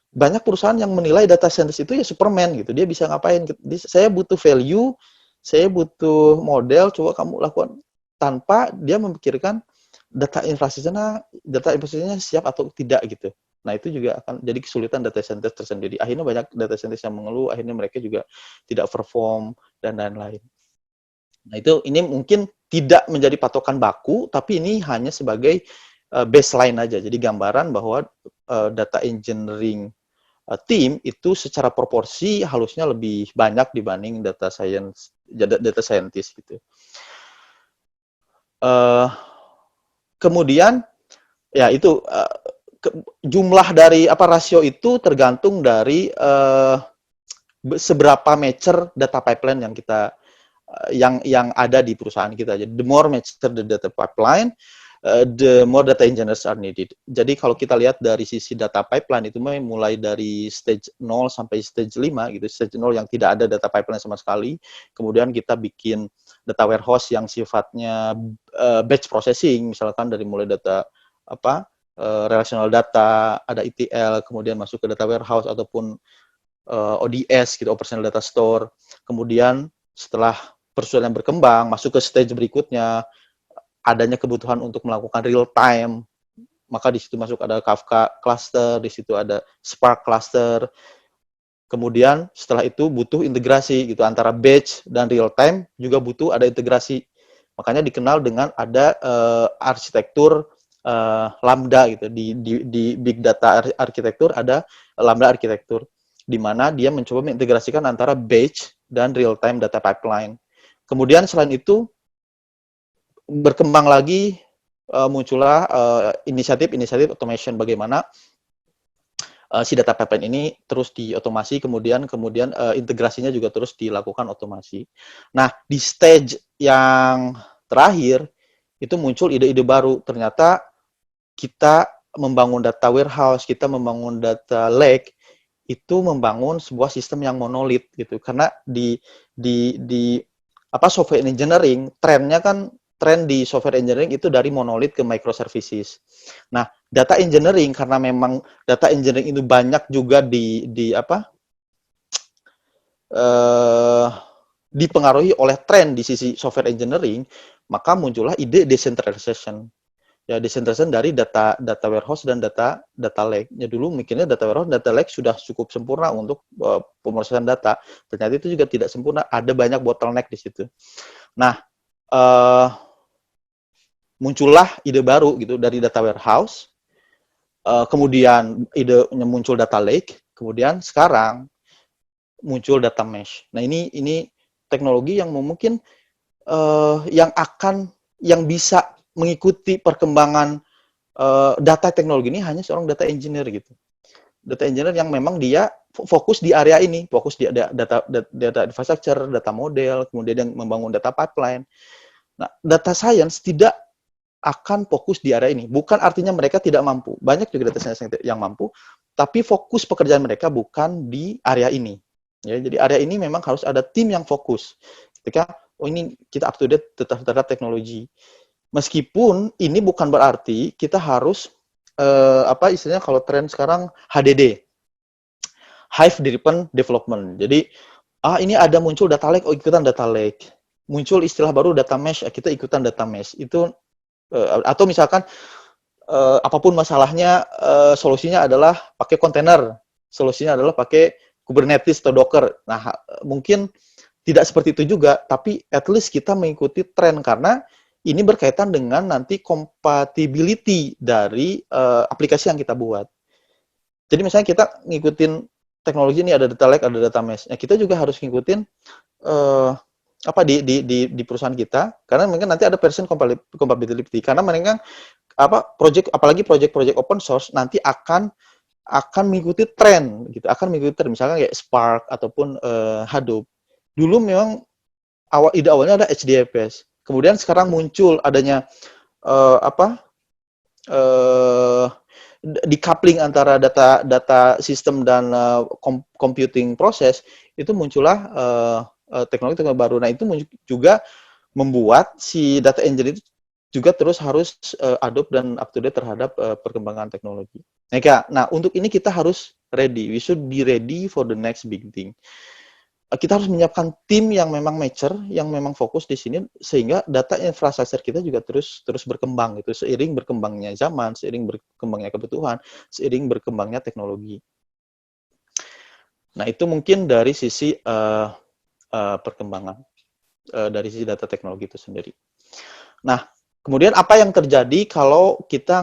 banyak perusahaan yang menilai data scientist itu ya Superman gitu. Dia bisa ngapain? Saya butuh value, saya butuh model, coba kamu lakukan, tanpa dia memikirkan data infrastrukturnya siap atau tidak gitu. Nah, itu juga akan jadi kesulitan data scientist tersendiri. Akhirnya banyak data scientist yang mengeluh, akhirnya mereka juga tidak perform dan lain-lain. Nah, ini mungkin tidak menjadi patokan baku, tapi ini hanya sebagai baseline aja. Jadi gambaran bahwa data engineering tim itu secara proporsi harusnya lebih banyak dibanding data scientist gitu. Kemudian ya itu jumlah dari rasio itu tergantung dari seberapa mature data pipeline yang kita yang ada di perusahaan kita. Jadi the more mature the data pipeline, the more data engineers are needed. Jadi kalau kita lihat dari sisi data pipeline itu mulai dari stage 0 sampai stage 5 gitu. Stage 0 yang tidak ada data pipeline sama sekali. Kemudian kita bikin data warehouse yang sifatnya batch processing, misalkan dari mulai data relational data, ada ETL, kemudian masuk ke data warehouse ataupun ODS gitu, operational data store. Kemudian setelah perusahaan yang berkembang, masuk ke stage berikutnya, adanya kebutuhan untuk melakukan real time, maka di situ masuk ada Kafka cluster, di situ ada Spark cluster. Kemudian setelah itu butuh integrasi gitu antara batch dan real time, juga butuh ada integrasi. Makanya dikenal dengan ada arsitektur Lambda gitu. Di big data arsitektur ada Lambda arsitektur, di mana dia mencoba mengintegrasikan antara batch dan real time data pipeline. Kemudian selain itu berkembang lagi, muncullah inisiatif automation, bagaimana si data pipeline ini terus diotomasi, kemudian integrasinya juga terus dilakukan otomasi. Nah, di stage yang terakhir itu muncul ide-ide baru. Ternyata kita membangun data warehouse, kita membangun data lake, itu membangun sebuah sistem yang monolit gitu. Karena di software engineering, tren di software engineering itu dari monolit ke microservices. Nah, data engineering karena memang data engineering itu banyak juga dipengaruhi oleh tren di sisi software engineering, maka muncullah ide decentralization. Ya, decentralization dari data warehouse dan data lake. Ya, dulu mikirnya data warehouse, data lake sudah cukup sempurna untuk pemrosesan data. Ternyata itu juga tidak sempurna, ada banyak bottleneck di situ. Nah, muncullah ide baru gitu dari data warehouse, kemudian idenya muncul data lake, kemudian sekarang muncul data mesh. Nah, ini teknologi yang mungkin yang bisa mengikuti perkembangan data teknologi ini hanya seorang data engineer gitu. Data engineer yang memang dia fokus di area ini, fokus di data infrastructure, data model, kemudian yang membangun data pipeline. Nah, data science tidak akan fokus di area ini. Bukan artinya mereka tidak mampu. Banyak juga data science yang mampu, tapi fokus pekerjaan mereka bukan di area ini. Ya, jadi area ini memang harus ada tim yang fokus. Ketika ini kita up to date terhadap teknologi. Meskipun ini bukan berarti kita harus istilahnya kalau tren sekarang HDD, Hive Driven Development. Jadi ini ada muncul data lake, ikutan data lake. Muncul istilah baru data mesh, kita ikutan data mesh. Itu atau misalkan apapun masalahnya, solusinya adalah pakai kontainer, solusinya adalah pakai Kubernetes atau Docker. Nah, mungkin tidak seperti itu juga, tapi at least kita mengikuti tren karena ini berkaitan dengan nanti compatibility dari aplikasi yang kita buat. Jadi misalnya kita ngikutin teknologi ini, ada data lake, ada data mesh. Nah, kita juga harus ngikutin di perusahaan kita, karena mungkin nanti ada version compatibility, karena mereka apalagi project open source nanti akan mengikuti tren gitu, akan mengikuti tren, misalnya kayak Spark ataupun Hadoop. Dulu memang ide awalnya ada HDFS, kemudian sekarang muncul adanya decoupling antara data sistem dan computing proses, itu muncullah teknologi baru. Nah, itu juga membuat si data engineer itu juga terus harus adopt dan up to date terhadap perkembangan teknologi. Nah, untuk ini kita harus ready. We should be ready for the next big thing. Kita harus menyiapkan tim yang memang mature, yang memang fokus di sini, sehingga data infrastruktur kita juga terus berkembang gitu, seiring berkembangnya zaman, seiring berkembangnya kebutuhan, seiring berkembangnya teknologi. Nah, itu mungkin dari sisi perkembangan dari sisi data teknologi itu sendiri. Nah, kemudian apa yang terjadi kalau kita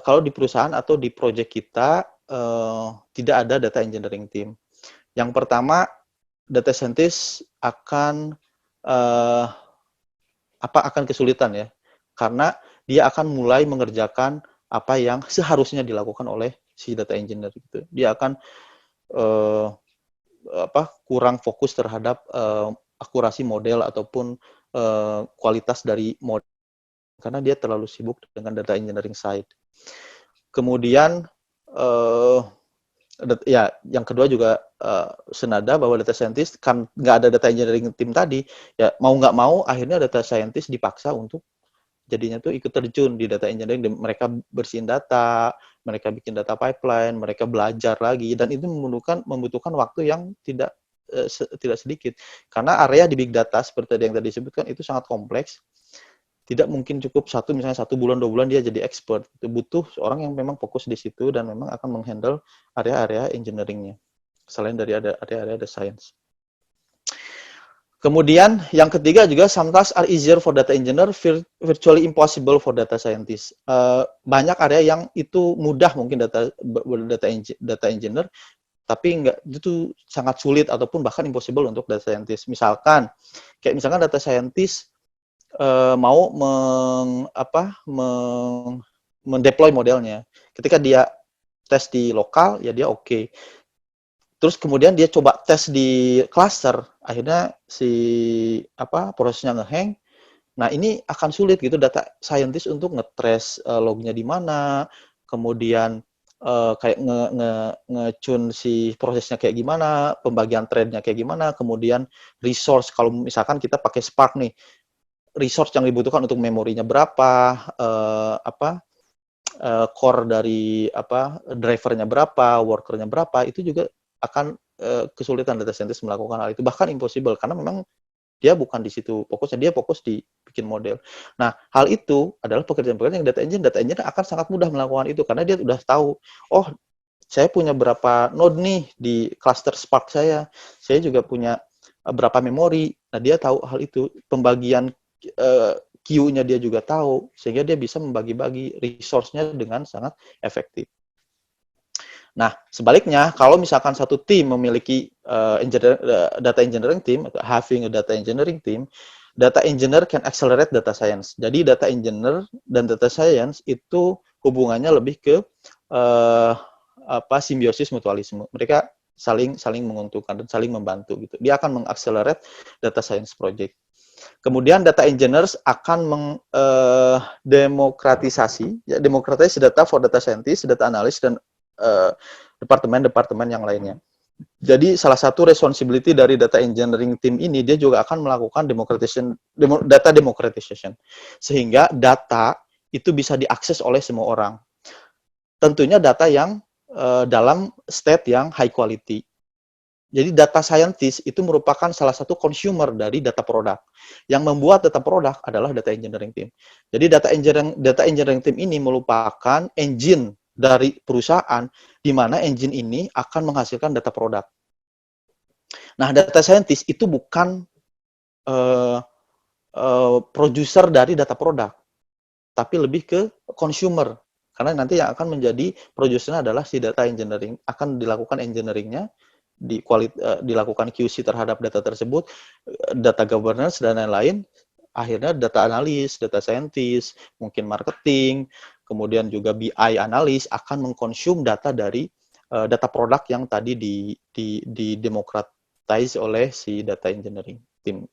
kalau di perusahaan atau di project kita tidak ada data engineering team? Yang pertama, data scientist akan akan kesulitan ya, karena dia akan mulai mengerjakan apa yang seharusnya dilakukan oleh si data engineer gitu. Dia akan kurang fokus terhadap akurasi model ataupun kualitas dari model karena dia terlalu sibuk dengan data engineering side. Kemudian ya yang kedua juga senada bahwa data scientist kan nggak ada data engineering team tadi, ya mau nggak mau akhirnya data scientist dipaksa untuk jadinya tuh ikut terjun di data engineering. Mereka bersihin data, mereka bikin data pipeline, mereka belajar lagi, dan itu membutuhkan waktu yang tidak sedikit. Karena area di big data seperti yang tadi disebutkan itu sangat kompleks. Tidak mungkin cukup misalnya 1 bulan 2 bulan dia jadi expert. Itu butuh seorang yang memang fokus di situ dan memang akan menghandle area-area engineering-nya selain dari area-area the science. Kemudian yang ketiga juga sometimes are easier for data engineer, virtually impossible for data scientist. Banyak area yang itu mudah mungkin data engineer, tapi itu sangat sulit ataupun bahkan impossible untuk data scientist. Misalkan data scientist mau mendeploy modelnya. Ketika dia tes di lokal, ya dia oke. Terus kemudian dia coba tes di cluster, akhirnya prosesnya ngehang. Nah, ini akan sulit gitu data scientist untuk nge-trace lognya di mana, kemudian kayak nge-tune si prosesnya kayak gimana, pembagian thread-nya kayak gimana, kemudian resource, kalau misalkan kita pakai Spark nih, resource yang dibutuhkan untuk memorinya berapa, core dari drivernya berapa, workernya berapa, itu juga akan kesulitan data scientist melakukan hal itu, bahkan impossible karena memang dia bukan di situ fokusnya, dia fokus di bikin model. Nah, hal itu adalah pekerjaan-pekerjaan yang data engineer akan sangat mudah melakukan itu karena dia sudah tahu, oh saya punya berapa node nih di cluster Spark saya juga punya berapa memori. Nah, dia tahu hal itu, pembagian queue-nya dia juga tahu, sehingga dia bisa membagi-bagi resource-nya dengan sangat efektif. Nah, sebaliknya, kalau misalkan satu tim memiliki data engineering team, atau having a data engineering team, data engineer can accelerate data science. Jadi, data engineer dan data science itu hubungannya lebih ke simbiosis mutualisme. Mereka saling menguntungkan dan saling membantu gitu. Dia akan mengakselerate data science project. Kemudian data engineers akan demokratisasi data for data scientist, data analyst, dan departemen-departemen yang lainnya. Jadi salah satu responsibility dari data engineering team ini, dia juga akan melakukan data democratization, sehingga data itu bisa diakses oleh semua orang. Tentunya data yang dalam state yang high quality. Jadi data scientist itu merupakan salah satu consumer dari data produk. Yang membuat data produk adalah data engineering team. Jadi data engineering team ini merupakan engine dari perusahaan, di mana engine ini akan menghasilkan data produk. Nah, data scientist itu bukan produser dari data produk, tapi lebih ke consumer. Karena nanti yang akan menjadi produsernya adalah si data engineering, akan dilakukan engineering-nya, dilakukan QC terhadap data tersebut, data governance, dan lain-lain. Akhirnya data analis, data scientist, mungkin marketing, kemudian juga BI analis akan mengkonsum data dari data produk yang tadi di-democratize oleh si data engineering team.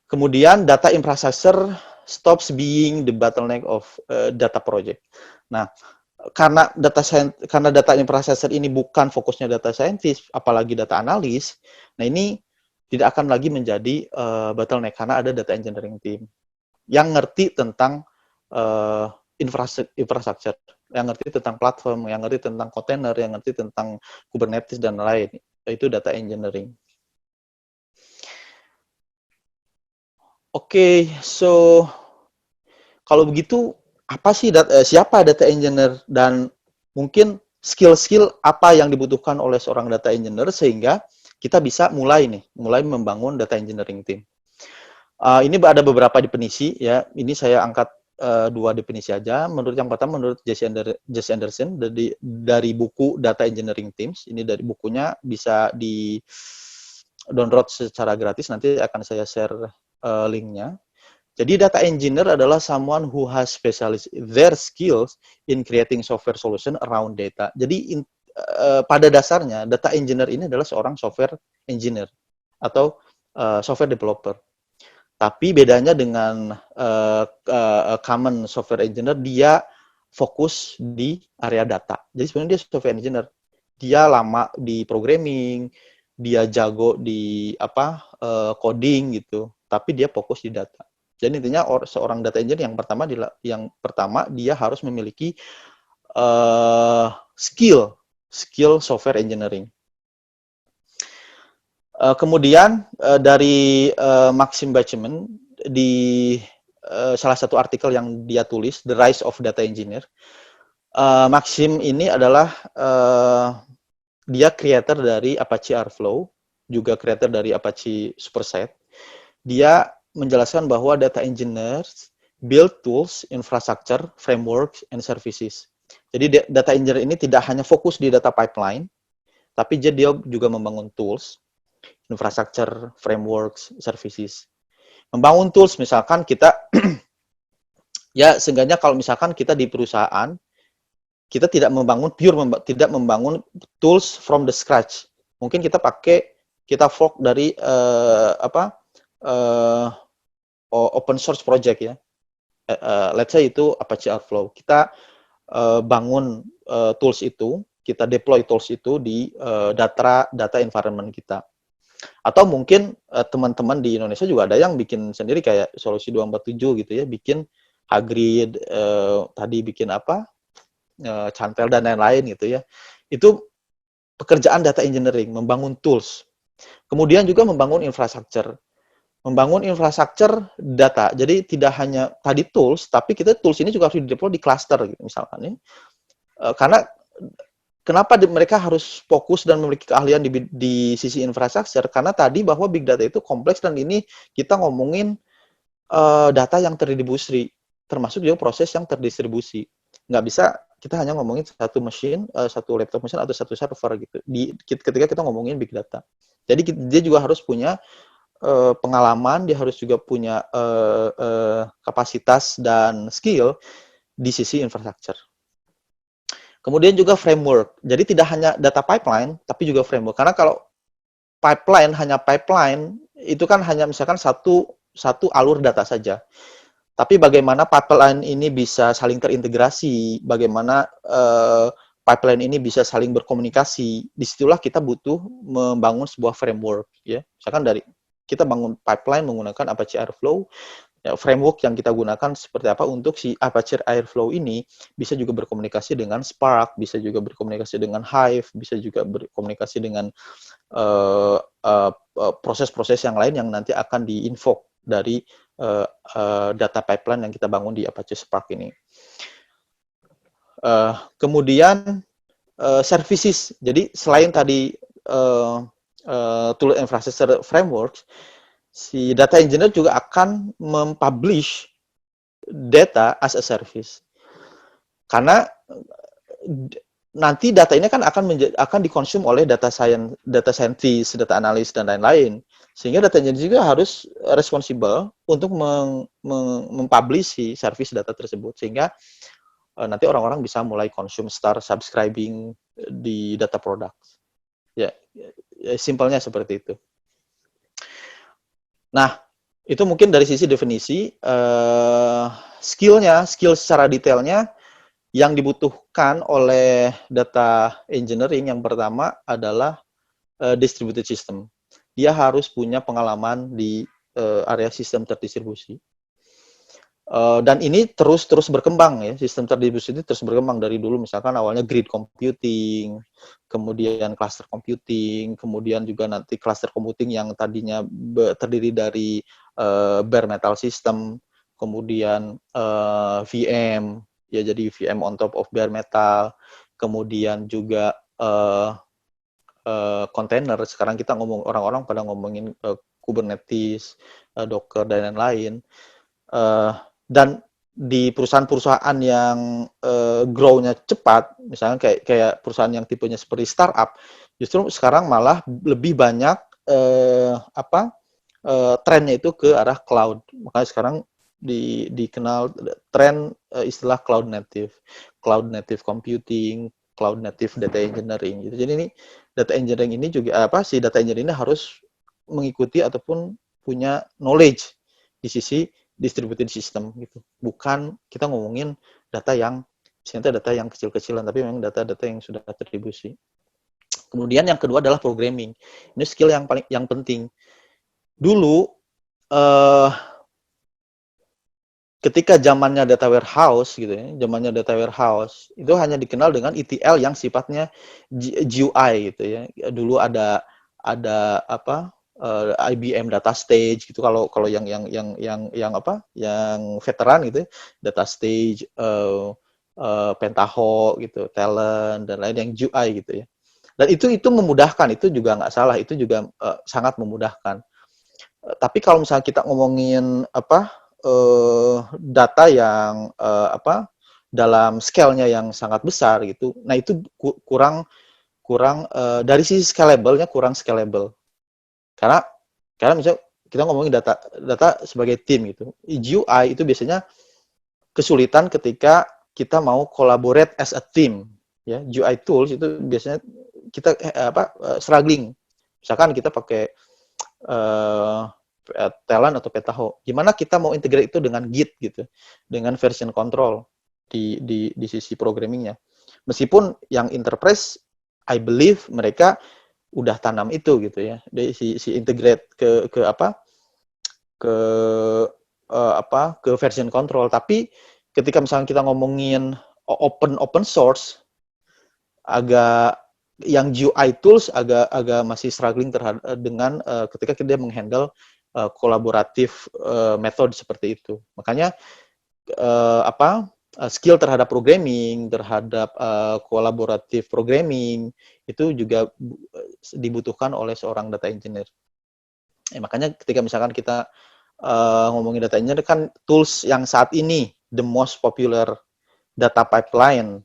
Kemudian data infrastructure stops being the bottleneck of data project. Nah, karena data infrastructure ini bukan fokusnya data scientist, apalagi data analis, nah ini tidak akan lagi menjadi bottleneck karena ada data engineering team yang ngerti tentang infrastruktur, yang ngerti tentang platform, yang ngerti tentang kontainer, yang ngerti tentang Kubernetes dan lain. Itu data engineering. Oke, so kalau begitu apa sih siapa data engineer dan mungkin skill-skill apa yang dibutuhkan oleh seorang data engineer sehingga kita bisa mulai membangun data engineering team. Ini ada beberapa definisi ya. Ini saya angkat dua definisi aja. Menurut yang pertama, menurut Jesse Anderson dari buku Data Engineering Teams. Ini dari bukunya bisa di download secara gratis. Nanti akan saya share linknya. Jadi data engineer adalah someone who has specialized their skills in creating software solution around data. Jadi pada dasarnya data engineer ini adalah seorang software engineer atau software developer. Tapi bedanya dengan common software engineer, dia fokus di area data. Jadi sebenarnya dia software engineer. Dia lama di programming, dia jago di coding gitu, tapi dia fokus di data. Jadi intinya seorang data engineer yang pertama dia harus memiliki skill software engineering. Kemudian dari Maxim Bachmann di salah satu artikel yang dia tulis, The Rise of Data Engineer, Maxim ini adalah dia creator dari Apache Airflow, juga creator dari Apache Superset. Dia menjelaskan bahwa data engineers build tools, infrastructure, frameworks, and services. Jadi data engineer ini tidak hanya fokus di data pipeline, tapi dia juga membangun tools, infrastructure, frameworks, services. Membangun tools, misalkan kita, ya seenggaknya kalau misalkan kita di perusahaan, kita tidak membangun tools from the scratch. Mungkin kita fork dari open source project ya. Let's say itu Apache Airflow. Kita bangun tools itu, kita deploy tools itu di data environment kita. Atau mungkin teman-teman di Indonesia juga ada yang bikin sendiri kayak Solusi 247 gitu ya, bikin Hagrid, tadi bikin Cantel dan lain-lain gitu ya. Itu pekerjaan data engineering, membangun tools. Kemudian juga membangun infrastruktur. Membangun infrastruktur data. Jadi tidak hanya tadi tools, tapi tools ini juga harus di-deploy di cluster gitu misalkan ya. Karena kenapa mereka harus fokus dan memiliki keahlian di sisi infrastruktur? Karena tadi bahwa big data itu kompleks dan ini kita ngomongin data yang terdistribusi, termasuk juga proses yang terdistribusi. Nggak bisa kita hanya ngomongin satu mesin, satu laptop mesin atau satu server gitu. Ketika kita ngomongin big data. Jadi dia juga harus punya pengalaman, dia harus juga punya kapasitas dan skill di sisi infrastruktur. Kemudian juga framework. Jadi tidak hanya data pipeline, tapi juga framework. Karena kalau hanya pipeline, itu kan hanya misalkan satu alur data saja. Tapi bagaimana pipeline ini bisa saling terintegrasi, bagaimana pipeline ini bisa saling berkomunikasi, disitulah kita butuh membangun sebuah framework. Ya. Misalkan kita bangun pipeline menggunakan Apache Airflow, ya, framework yang kita gunakan seperti apa untuk si Apache Airflow ini bisa juga berkomunikasi dengan Spark, bisa juga berkomunikasi dengan Hive, bisa juga berkomunikasi dengan proses-proses yang lain yang nanti akan di-invoke dari data pipeline yang kita bangun di Apache Spark ini. Kemudian services. Jadi selain tadi tool infrastructure frameworks, si data engineer juga akan mempublish data as a service. Karena nanti data ini kan akan dikonsum oleh data scientist, data analis dan lain-lain. Sehingga data engineer juga harus responsible untuk mempublish si service data tersebut. Sehingga nanti orang-orang bisa mulai start subscribing di data product. Ya, simpelnya seperti itu. Nah, itu mungkin dari sisi definisi. Skill secara detailnya yang dibutuhkan oleh data engineering yang pertama adalah distributed system. Dia harus punya pengalaman di area sistem terdistribusi. Dan ini terus berkembang ya, sistem terdistribusi ini terus berkembang dari dulu, misalkan awalnya grid computing, kemudian cluster computing, kemudian juga nanti cluster computing yang tadinya terdiri dari bare metal system, kemudian VM, ya jadi VM on top of bare metal, kemudian juga container. Sekarang kita orang-orang pada ngomongin Kubernetes, Docker dan lain-lain. Dan di perusahaan-perusahaan yang grow-nya cepat, misalnya kayak perusahaan yang tipenya seperti startup, justru sekarang malah lebih banyak trennya itu ke arah cloud. Makanya sekarang dikenal tren istilah cloud native computing, cloud native data engineering gitu. Jadi ini data engineering ini juga si data engineering ini harus mengikuti ataupun punya knowledge di sisi distributed system gitu. Bukan kita ngomongin data yang misalnya data yang kecil-kecilan, tapi memang data-data yang sudah terdistribusi. Kemudian yang kedua adalah programming. Ini skill yang penting. Dulu ketika zamannya data warehouse gitu ya, zamannya data warehouse itu hanya dikenal dengan ETL yang sifatnya GUI gitu ya. Dulu ada IBM data stage gitu, kalau yang veteran gitu ya, data stage, Pentaho gitu, Talent dan lain yang GUI gitu ya. Dan itu memudahkan, itu juga nggak salah, itu juga sangat memudahkan. Tapi kalau misalnya kita ngomongin data yang dalam scale-nya yang sangat besar gitu, nah itu kurang dari sisi scalable-nya kurang scalable. Karena misalnya kita ngomongin data sebagai tim gitu. GUI itu biasanya kesulitan ketika kita mau collaborate as a team ya. GUI tools itu biasanya kita struggling. Misalkan kita pakai Talent atau Pentaho. Gimana kita mau integrate itu dengan Git gitu, dengan version control di sisi programmingnya. Meskipun yang enterprise, I believe mereka udah tanam itu gitu ya, dari si integrate ke version control. Tapi ketika misalnya kita ngomongin open source, agak yang GUI tools agak masih struggling dengan ketika kita menghandle kolaboratif metode seperti itu. Makanya skill terhadap programming, terhadap kolaboratif programming itu juga dibutuhkan oleh seorang data engineer. Makanya ketika misalkan kita ngomongin data engineer, kan tools yang saat ini the most popular data pipeline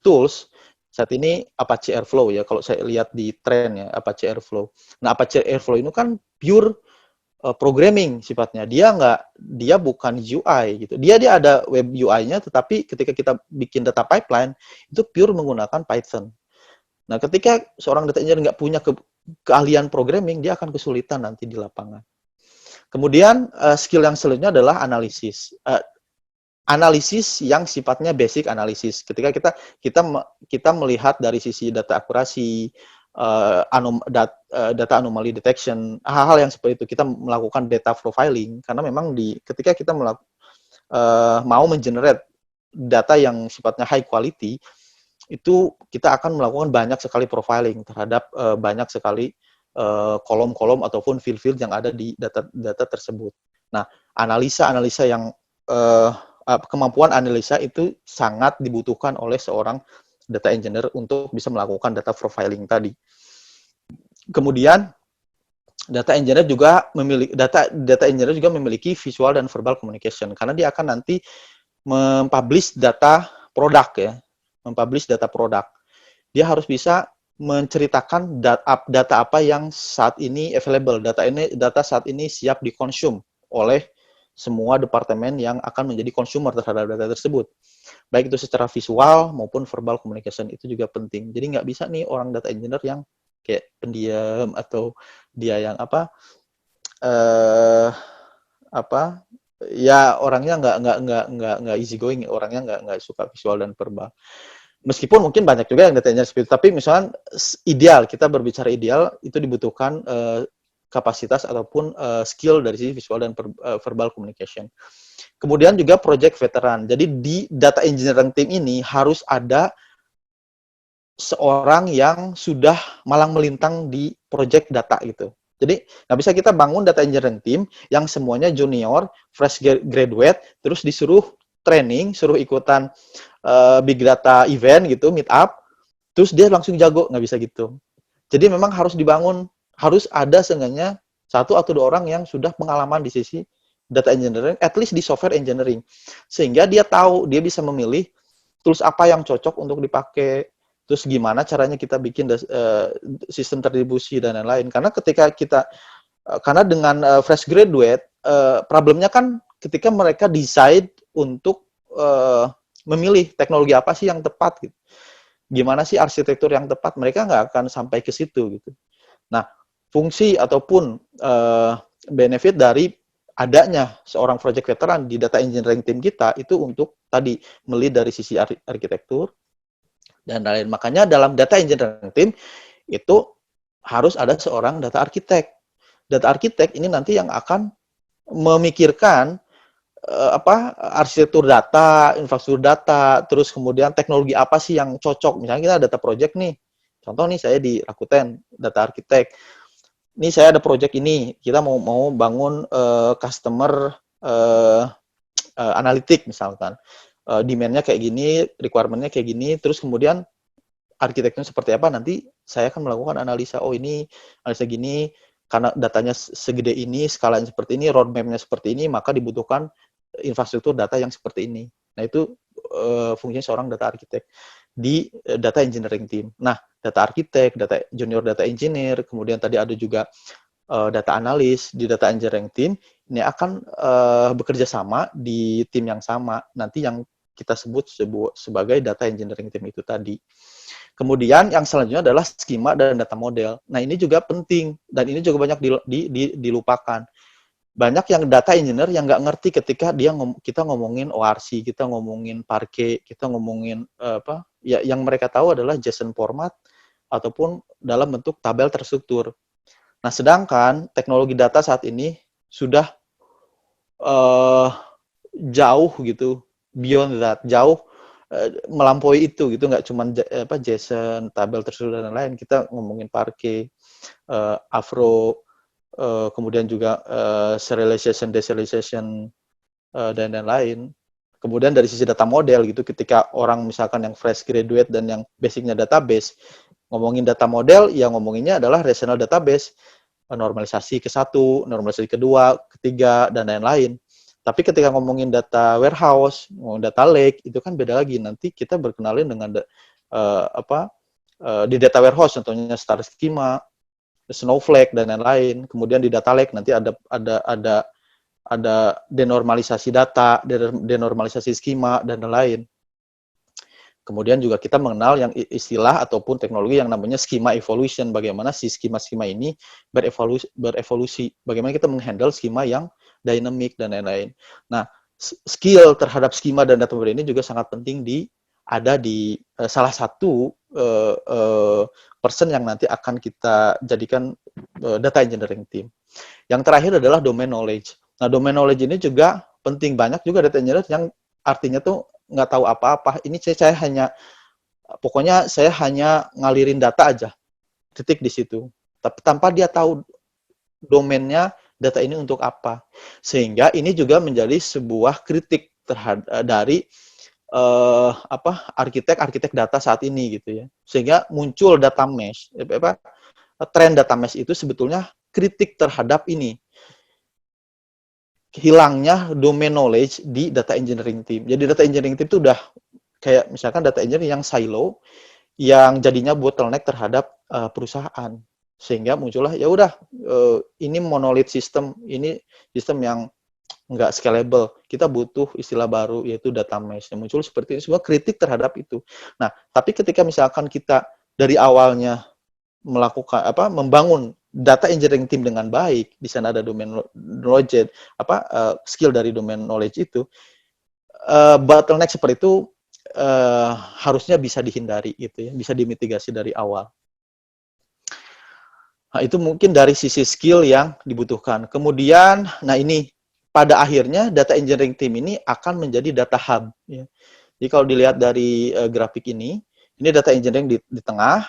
tools saat ini Apache Airflow ya, kalau saya lihat di tren ya, Apache Airflow. Nah, Apache Airflow itu kan pure programming sifatnya. Dia bukan UI gitu. Dia ada web UI-nya, tetapi ketika kita bikin data pipeline itu pure menggunakan Python. Nah, ketika seorang data engineer nggak punya keahlian programming, dia akan kesulitan nanti di lapangan. Kemudian skill yang selanjutnya adalah analisis. Analisis yang sifatnya basic analisis. Ketika kita melihat dari sisi data akurasi, data anomaly detection, hal-hal yang seperti itu, kita melakukan data profiling karena memang ketika kita mau mengenerate data yang sifatnya high quality, itu kita akan melakukan banyak sekali profiling terhadap banyak sekali kolom-kolom ataupun field-field yang ada di data tersebut. Nah, analisa yang kemampuan analisa itu sangat dibutuhkan oleh seorang data engineer untuk bisa melakukan data profiling tadi. Kemudian data engineer juga memiliki visual dan verbal communication karena dia akan nanti mempublish data produk ya, Dia harus bisa menceritakan data apa yang saat ini available, data saat ini siap dikonsum oleh semua departemen yang akan menjadi consumer terhadap data tersebut. Baik itu secara visual maupun verbal communication, itu juga penting. Jadi nggak bisa nih orang data engineer yang kayak pendiam atau dia yang ya orangnya nggak easy going, orangnya nggak suka visual dan verbal. Meskipun mungkin banyak juga yang data engineer seperti itu, tapi misalnya ideal, kita berbicara ideal, itu dibutuhkan kapasitas ataupun skill dari sisi visual dan verbal communication. Kemudian juga project veteran. Jadi di data engineering team ini harus ada seorang yang sudah malang melintang di project data gitu. Jadi nggak bisa kita bangun data engineering team yang semuanya junior, fresh graduate, terus disuruh training, suruh ikutan big data event gitu, meet up, terus dia langsung jago, nggak bisa gitu. Jadi memang harus dibangun, harus ada seenggaknya satu atau dua orang yang sudah pengalaman di sisi data engineering, at least di software engineering. Sehingga dia tahu, dia bisa memilih tools apa yang cocok untuk dipakai, terus gimana caranya kita bikin sistem terdistribusi dan lain-lain. Karena ketika kita, karena dengan fresh graduate, problemnya kan ketika mereka decide untuk memilih teknologi apa sih yang tepat gitu. Gimana sih arsitektur yang tepat, mereka nggak akan sampai ke situ gitu. Nah, fungsi ataupun benefit dari adanya seorang project veteran di data engineering team kita itu untuk tadi melihat dari sisi arsitektur dan lain. Makanya dalam data engineering team itu harus ada seorang data arsitek. Data arsitek ini nanti yang akan memikirkan arsitektur data, infrastruktur data, terus kemudian teknologi apa sih yang cocok. Misalnya kita data project nih. Contoh nih saya di Rakuten, data arsitek. Ini saya ada project ini, kita mau bangun customer analitik misalkan. Demand-nya kayak gini, requirement-nya kayak gini, terus kemudian arsitekturnya seperti apa, nanti saya akan melakukan analisa, oh ini analisa gini, karena datanya segede ini, skalanya seperti ini, roadmap-nya seperti ini, maka dibutuhkan infrastruktur data yang seperti ini. Nah, itu fungsinya seorang data arsitek di data engineering team. Nah, data arsitek, data junior data engineer, kemudian tadi ada juga data analis di data engineering team, ini akan bekerja sama di tim yang sama, nanti yang kita sebut sebagai data engineering team itu tadi. Kemudian yang selanjutnya adalah skema dan data model. Nah, ini juga penting dan ini juga banyak dilupakan. Banyak yang data engineer yang nggak ngerti ketika kita ngomongin ORC, kita ngomongin Parquet, kita ngomongin yang mereka tahu adalah JSON format ataupun dalam bentuk tabel terstruktur. Nah, sedangkan teknologi data saat ini sudah jauh gitu, beyond that, jauh melampaui itu gitu, nggak cuma JSON, tabel terstruktur dan lain-lain. Kita ngomongin Parquet, Avro, kemudian juga serialization, deserialization, dan lain-lain. Kemudian dari sisi data model gitu, ketika orang misalkan yang fresh graduate dan yang basicnya database, ngomongin data model, yang ngomonginnya adalah relational database, normalisasi ke satu, normalisasi kedua, ketiga, dan lain-lain. Tapi ketika ngomongin data warehouse, ngomongin data lake, itu kan beda lagi. Nanti kita berkenalin dengan di data warehouse, contohnya star schema, Snowflake dan lain-lain. Kemudian di data lake nanti ada denormalisasi data, denormalisasi skema dan lain-lain. Kemudian juga kita mengenal yang istilah ataupun teknologi yang namanya schema evolution. Bagaimana si skema-skema ini berevolusi. Bagaimana kita menghandle skema yang dynamic dan lain-lain. Nah, skill terhadap skema dan data model ini juga sangat penting ada di salah satu person yang nanti akan kita jadikan data engineering team. Yang terakhir adalah domain knowledge. Nah, domain knowledge ini juga penting. Banyak juga data engineer yang artinya tuh nggak tahu apa-apa. Ini saya hanya ngalirin data aja, titik di situ. Tapi tanpa dia tahu domainnya data ini untuk apa. Sehingga ini juga menjadi sebuah kritik dari arsitek data saat ini gitu ya. Sehingga muncul data mesh, tren data mesh itu sebetulnya kritik terhadap ini. Hilangnya domain knowledge di data engineering team. Jadi data engineering team itu udah kayak misalkan data engineering yang silo, yang jadinya bottleneck terhadap perusahaan. Sehingga muncullah ya udah ini monolith system, ini sistem yang nggak scalable. Kita butuh istilah baru yaitu data mesh. Yang muncul seperti ini semua kritik terhadap itu. Nah, tapi ketika misalkan kita dari awalnya membangun data engineering team dengan baik, di sana ada domain knowledge, skill dari domain knowledge itu, bottleneck seperti itu harusnya bisa dihindari gitu ya, bisa dimitigasi dari awal. Nah, itu mungkin dari sisi skill yang dibutuhkan. Kemudian, nah ini pada akhirnya data engineering team ini akan menjadi data hub. Ya. Jadi kalau dilihat dari grafik ini data engineering di tengah,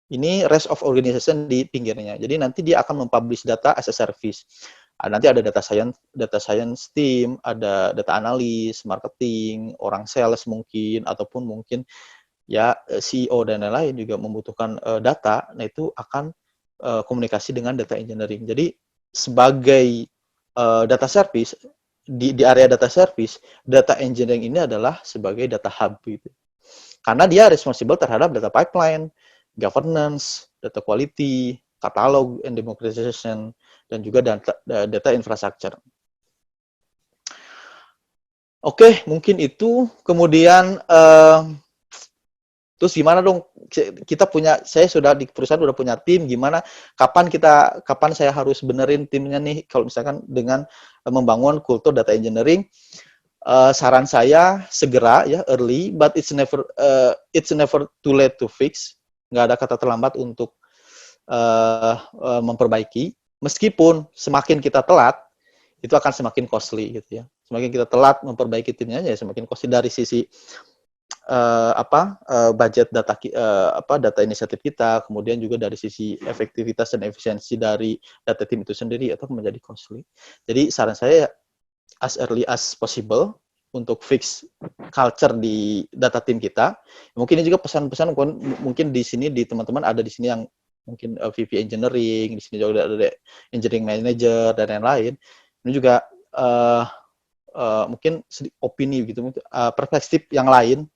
ini rest of organization di pinggirnya. Jadi nanti dia akan mempublish data as a service. Nanti ada data science team, ada data analis, marketing, orang sales mungkin, ataupun mungkin ya CEO dan lain-lain juga membutuhkan data. Nah itu akan komunikasi dengan data engineering. Jadi sebagai data service di area data service, data engineering ini adalah sebagai data hub gitu. Karena dia responsible terhadap data pipeline, governance, data quality, catalog and democratization, dan juga data infrastructure. Oke, mungkin itu. Kemudian terus gimana dong? Saya sudah di perusahaan sudah punya tim. Gimana? Kapan saya harus benerin timnya nih? Kalau misalkan dengan membangun kultur data engineering, saran saya segera ya, early, but it's never too late to fix. Nggak ada kata terlambat untuk memperbaiki. Meskipun semakin kita telat, itu akan semakin costly gitu ya. Semakin kita telat memperbaiki timnya ya semakin costly dari sisi budget data inisiatif kita, kemudian juga dari sisi efektivitas dan efisiensi dari data tim itu sendiri atau menjadi costly. Jadi saran saya as early as possible untuk fix culture di data tim kita. Mungkin ini juga pesan-pesan mungkin di sini di teman-teman ada di sini yang mungkin VP engineering, di sini juga ada engineering manager dan lain-lain. Ini juga mungkin opini gitu, perspektif yang lain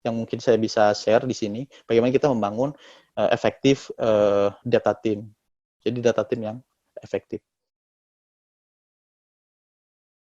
yang mungkin saya bisa share di sini, bagaimana kita membangun efektif data team. Jadi data team yang efektif.